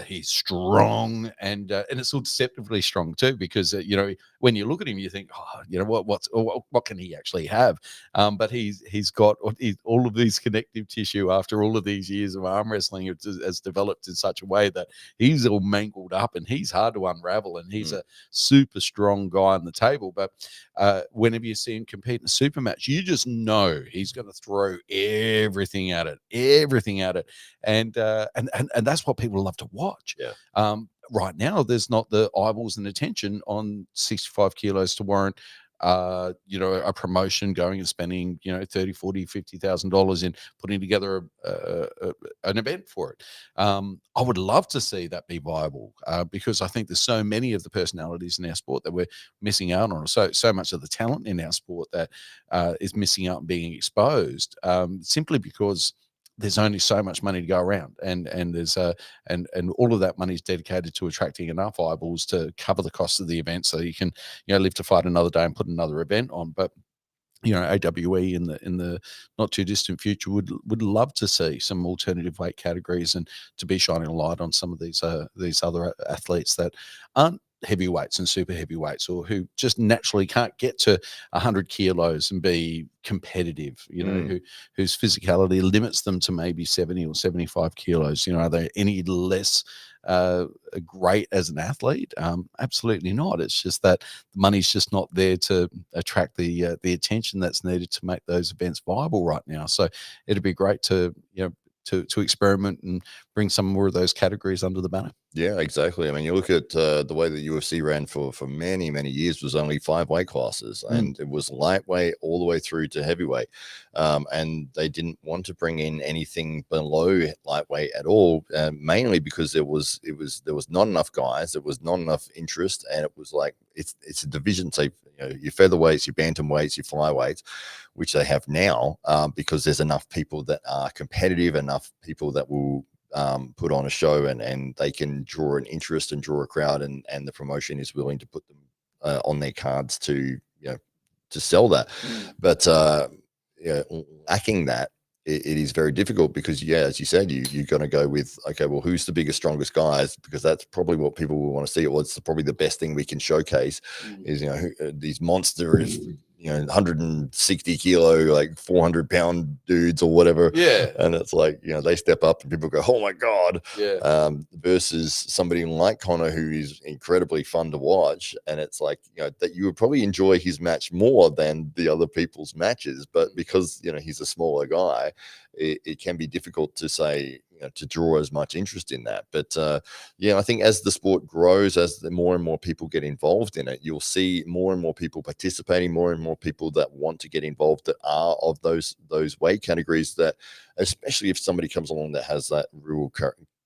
He's strong, and it's so deceptively strong too, because you know, when you look at him, you think, oh, you know, what can he actually have? But he's got all of these connective tissue after all of these years of arm wrestling has developed in such a way that he's all mangled up and he's hard to unravel, and he's a super strong guy on the table. But whenever you see him compete in a super match, you just know he's going to throw everything at it, and that's what people love to watch. Right now, there's not the eyeballs and attention on 65 kilos to warrant you know, a promotion going and spending, you know, 30, 40, $50,000 in putting together an event for it. I would love to see that be viable, because I think there's so many of the personalities in our sport that we're missing out on. So much of the talent in our sport that is missing out and being exposed, simply because there's only so much money to go around, and there's and all of that money is dedicated to attracting enough eyeballs to cover the cost of the event, so you can, you know, live to fight another day and put another event on. But you know, AWE in the not too distant future would love to see some alternative weight categories, and to be shining a light on some of these other athletes that aren't heavyweights and super heavyweights, or who just naturally can't get to 100 kilos and be competitive, you know, whose physicality limits them to maybe 70 or 75 kilos. You know, are they any less great as an athlete? Absolutely not. It's just that the money's just not there to attract the attention that's needed to make those events viable right now. So it'd be great to, you know, to experiment and bring some more of those categories under the banner. Yeah, exactly. I mean, you look at the way the UFC ran for many, many years was only 5 weight classes, and it was lightweight all the way through to heavyweight. And they didn't want to bring in anything below lightweight at all, mainly because there was not enough guys, there was not enough interest, and it was like it's a division type. You know, your featherweights, your bantamweights, your flyweights, which they have now, because there's enough people that are competitive, enough people that will put on a show, and they can draw an interest and draw a crowd, and the promotion is willing to put them on their cards to, you you know, to sell that. But yeah, lacking that, it is very difficult because, yeah, as you said, you're going to go with, okay, well, who's the biggest, strongest guys? Because that's probably what people will want to see. Or it's probably the best thing we can showcase is, you know, these monsters, you know, 160 kilo, like 400-pound dudes or whatever. Yeah. And it's like, you know, they step up and people go, oh my God. Yeah. Versus somebody like Connor, who is incredibly fun to watch. And it's like, you know, that you would probably enjoy his match more than the other people's matches. But because, you know, he's a smaller guy, it can be difficult to say, you know, to draw as much interest in that. But yeah, I think as the sport grows, as the more and more people get involved in it, you'll see more and more people participating, more and more people that want to get involved that are of those weight categories, that especially if somebody comes along that has that real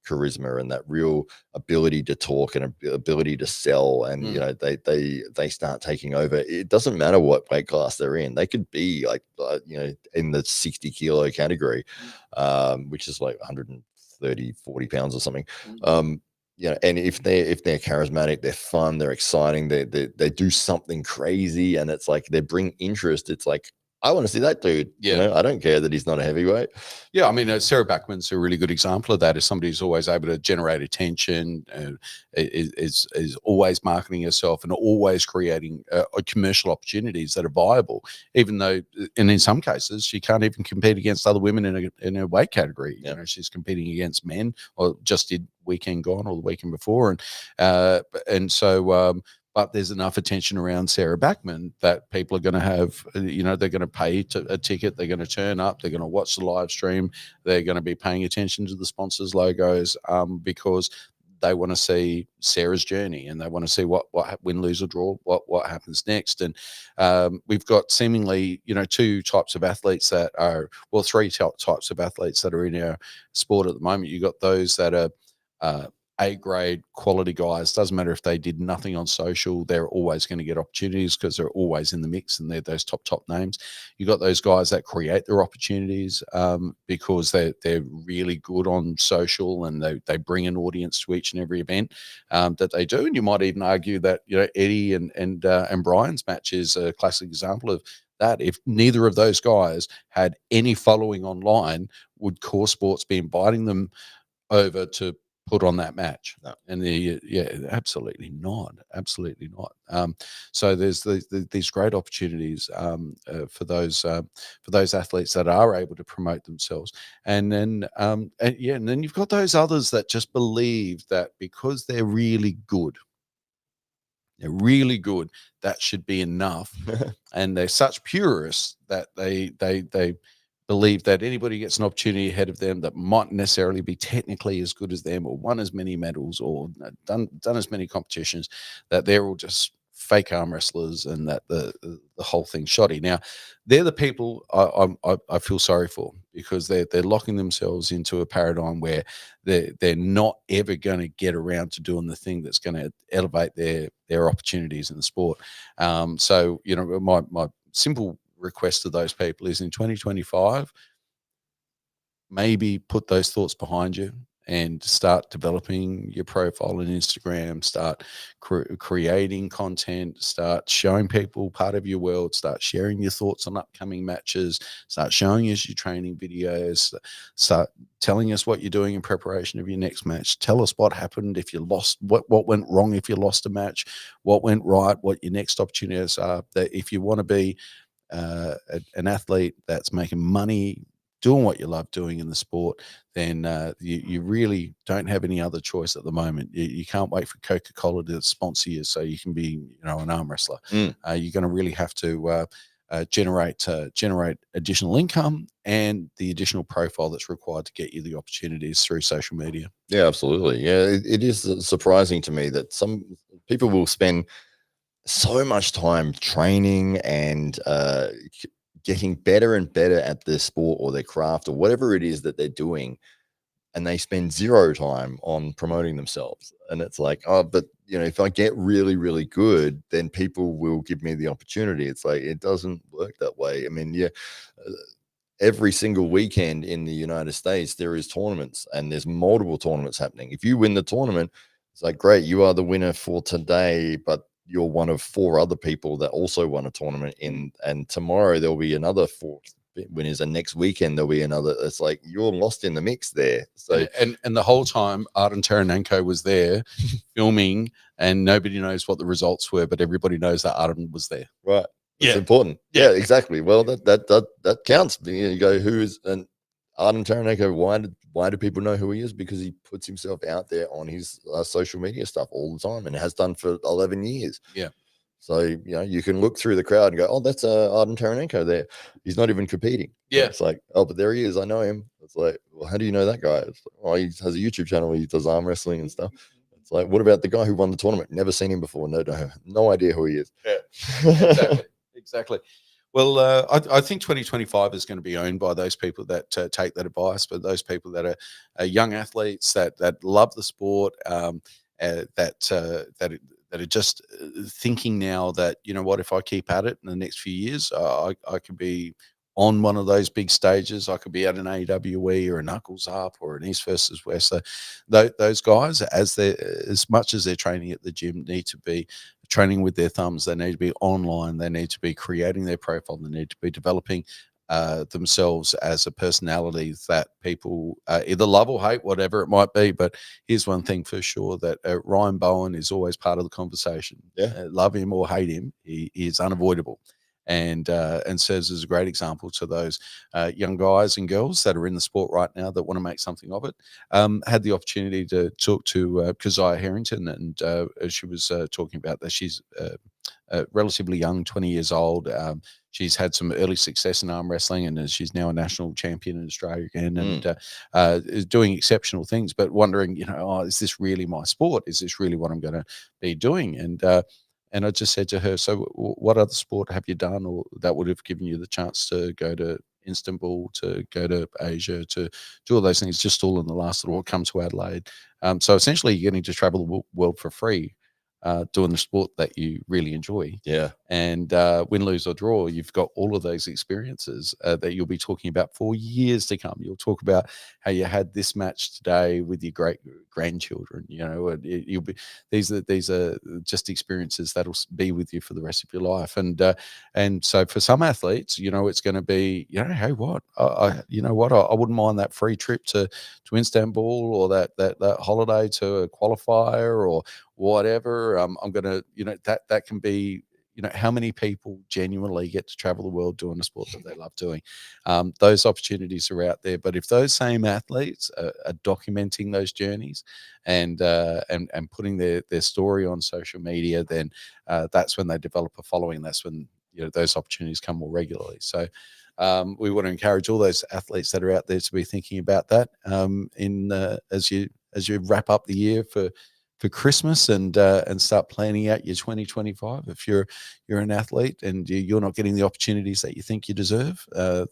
charisma and that real ability to talk and ability to sell, and you know, they start taking over. It doesn't matter what weight class they're in. They could be like you know, in the 60 kilo category, which is like 130 40 pounds or something. You know, and if they're charismatic, they're fun, they're exciting, they do something crazy, and it's like they bring interest. It's like, I want to see that dude. Yeah. You know, I don't care that he's not a heavyweight. Yeah, I mean, Sarah Backman's a really good example of that. Is somebody who's always able to generate attention, is always marketing herself, and always creating commercial opportunities that are viable. Even though, and in some cases, she can't even compete against other women in a weight category. Yeah. You know, she's competing against men, or just did weekend gone or the weekend before, and so. But there's enough attention around Sarah Backman that people are going to have, you know, they're going to pay a ticket, they're going to turn up, they're going to watch the live stream, they're going to be paying attention to the sponsors' logos, because they want to see Sarah's journey, and they want to see what win, lose, or draw, what happens next. And we've got seemingly, you know, two types of athletes that are, well, three types of athletes that are in our sport at the moment. You've got those that are A-grade quality guys. Doesn't matter if they did nothing on social, they're always going to get opportunities because they're always in the mix, and they're those top names. You got those guys that create their opportunities because they're really good on social, and they bring an audience to each and every event that they do. And you might even argue that, you know, Eddie and Brian's match is a classic example of that. If neither of those guys had any following online, would Core Sports be inviting them over to put on that match? No. And yeah, absolutely not. So there's these great opportunities for those athletes that are able to promote themselves. And then and then you've got those others that just believe that because they're really good, that should be enough. And they're such purists that they believe that anybody gets an opportunity ahead of them that might necessarily be technically as good as them, or won as many medals, or done as many competitions, that they're all just fake arm wrestlers, and that the whole thing's shoddy. Now, they're the people I feel sorry for, because they're locking themselves into a paradigm where they're not ever going to get around to doing the thing that's going to elevate their opportunities in the sport. So, you know, my simple request to those people is, in 2025, maybe put those thoughts behind you and start developing your profile on Instagram, start creating content, start showing people part of your world, start sharing your thoughts on upcoming matches, start showing us your training videos, start telling us what you're doing in preparation of your next match. Tell us what happened if you lost, what went wrong if you lost a match, what went right, what your next opportunities are. That if you want to be an athlete that's making money doing what you love doing in the sport, then you really don't have any other choice at the moment. You can't wait for Coca-Cola to sponsor you so you can be, you know, an arm wrestler. You're going to really have to generate additional income and the additional profile that's required to get you the opportunities through social media. Yeah, absolutely. Yeah, it is surprising to me that some people will spend so much time training and getting better and better at their sport or their craft or whatever it is that they're doing, and they spend zero time on promoting themselves. And it's like, oh, but you know, if I get really, really good, then people will give me the opportunity. It's like, it doesn't work that way. I mean, yeah, every single weekend in the United States, there is tournaments, and there's multiple tournaments happening. If you win the tournament, it's like, great, you are the winner for today, but you're one of 4 other people that also won a tournament in, and tomorrow there'll be another 4 winners, and next weekend there'll be another. It's like you're lost in the mix there. So and the whole time Arden Taranenko was there filming, and nobody knows what the results were, but everybody knows that Arden was there. right, it's Yeah. important. Yeah. Yeah, exactly. Well, that counts. You go, who's and Arden Taranenko, why do people know who he is? Because he puts himself out there on his social media stuff all the time, and has done for 11 years. Yeah. So, you can look through the crowd and go, oh, that's Arden Taranenko there. He's not even competing. Yeah. It's like, oh, but there he is. I know him. It's like, well, how do you know that guy? It's like, oh, he has a YouTube channel where he does arm wrestling and stuff. It's like, what about the guy who won the tournament? Never seen him before. No idea who he is. Yeah. Exactly. Well, I think 2025 is going to be owned by those people that take that advice, but those people that are young athletes that love the sport, that are just thinking now that, you know what, if I keep at it in the next few years, I could be on one of those big stages. I could be at an AWE or a Knuckles Up or an East versus West. So those guys, as much as they're training at the gym, need to be training with their thumbs. They need to be online. They need to be creating their profile. They need to be developing themselves as a personality that people either love or hate, whatever it might be. But here's one thing for sure, that Ryan Bowen is always part of the conversation. Yeah. Love him or hate him, he is unavoidable. And serves as a great example to those young guys and girls that are in the sport right now that want to make something of it. Had the opportunity to talk to Keziah Harrington, and she was talking about that she's relatively young, 20 years old. She's had some early success in arm wrestling, and she's now a national champion in Australia again, and is doing exceptional things. But wondering, oh, is this really my sport? Is this really what I'm going to be doing? And I just said to her, so what other sport have you done, or that would have given you the chance to go to Istanbul, to go to Asia, to do all those things, just all in the last little, come to Adelaide. So essentially you're getting to travel the world for free, doing the sport that you really enjoy. Yeah. And win, lose or draw, you've got all of those experiences that you'll be talking about for years to come. You'll talk about how you had this match today with your great grandchildren. You'll be these are just experiences that'll be with you for the rest of your life. And so for some athletes, it's going to be, hey, what I wouldn't mind that free trip to Istanbul, or that holiday to a qualifier, or whatever. I'm gonna, that can be, how many people genuinely get to travel the world doing a sport that they love doing. Those opportunities are out there. But if those same athletes are documenting those journeys and putting their story on social media, then that's when they develop a following. That's when those opportunities come more regularly. So we want to encourage all those athletes that are out there to be thinking about that as you wrap up the year for Christmas, and start planning out your 2025. If you're an athlete and you're not getting the opportunities that you think you deserve,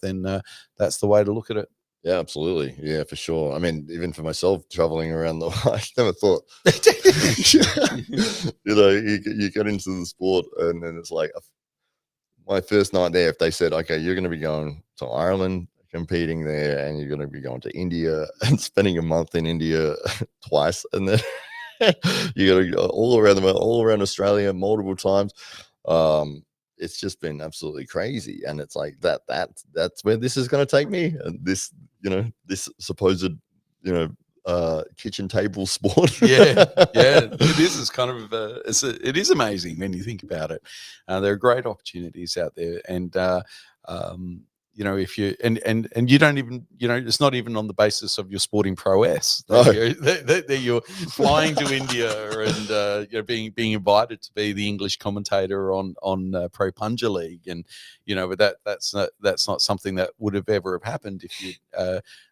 then that's the way to look at it. Yeah, absolutely. Yeah, for sure. I mean, even for myself, traveling around the I never thought, you get into the sport, and then it's like my first night there, if they said, okay, you're going to be going to Ireland, competing there, and you're going to be going to India and spending a month in India twice, and then you got to go all around the world, all around Australia, multiple times. It's just been absolutely crazy, and it's like that's where this is going to take me, and this supposed kitchen table sport. yeah, it is. It's kind of it is amazing when you think about it. There are great opportunities out there, and if you and you don't even, it's not even on the basis of your sporting prowess. You're flying to India and being invited to be the English commentator on Pro Punja League, and but that's not something that would have ever happened if you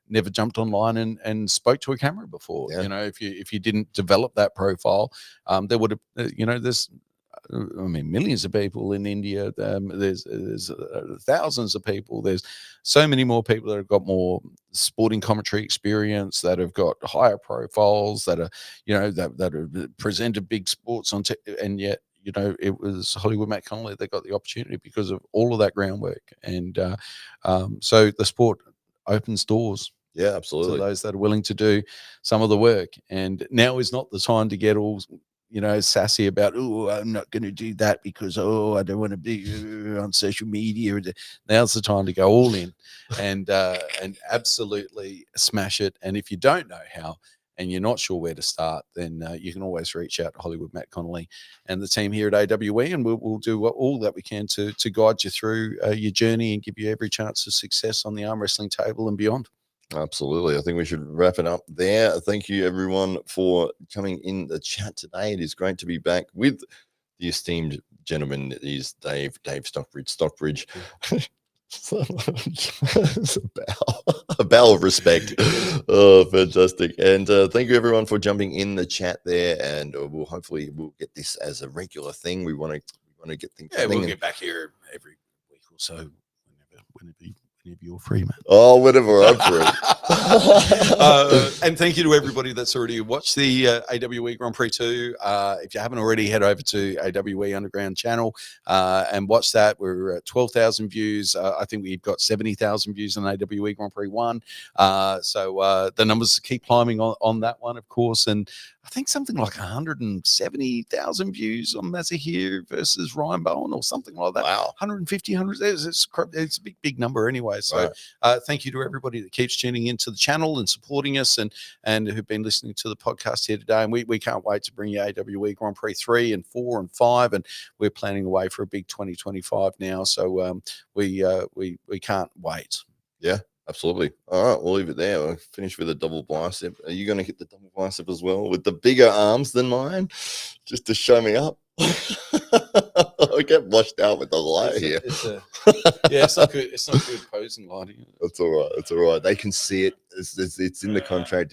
never jumped online and spoke to a camera before. Yeah. If you didn't develop that profile, there would have there's millions of people in India. There's thousands of people. There's so many more people that have got more sporting commentary experience, that have got higher profiles, that are that are presented big sports on and yet it was Hollywood Matt Connolly that got the opportunity because of all of that groundwork. And so the sport opens doors. Yeah, absolutely. To those that are willing to do some of the work. And now is not the time to get all sassy about, oh, I'm not going to do that because, I don't want to be on social media. Now's the time to go all in and absolutely smash it. And if you don't know how and you're not sure where to start, then you can always reach out to Hollywood Matt Connolly and the team here at AWE, and we'll do all that we can to guide you through your journey and give you every chance of success on the arm wrestling table and beyond. Absolutely. I think we should wrap it up there. Thank you, everyone, for coming in the chat today. It is great to be back with the esteemed gentleman that is Dave Stockbridge. It's a bow of respect. Oh, fantastic. And thank you, everyone, for jumping in the chat there. And we'll get this as a regular thing. We want to get things. Yeah, we'll get back here every week or so, whenever you're free, man. Oh, whenever I'm free. And thank you to everybody that's already watched the AWE Grand Prix 2. If you haven't already, head over to AWE Underground channel and watch that. We're at 12,000 views. I think we've got 70,000 views on AWE Grand Prix 1. So the numbers keep climbing on that one, of course. And I think something like 170,000 views on Mazahir versus Ryan Bowen or something like that. Wow. 150, 100. It's a big number anyway. So thank you to everybody that keeps tuning into the channel and supporting us and who've been listening to the podcast here today. And we can't wait to bring you AWE Grand Prix 3 and 4 and 5. And we're planning away for a big 2025 now. So we can't wait. Yeah. Absolutely. All right, we'll leave it there. We'll finish with a double bicep. Are you going to hit the double bicep as well with the bigger arms than mine, just to show me up? I get washed out with the light here. It's not good. It's not good posing lighting. That's all right. It's all right. They can see it. It's in the contract.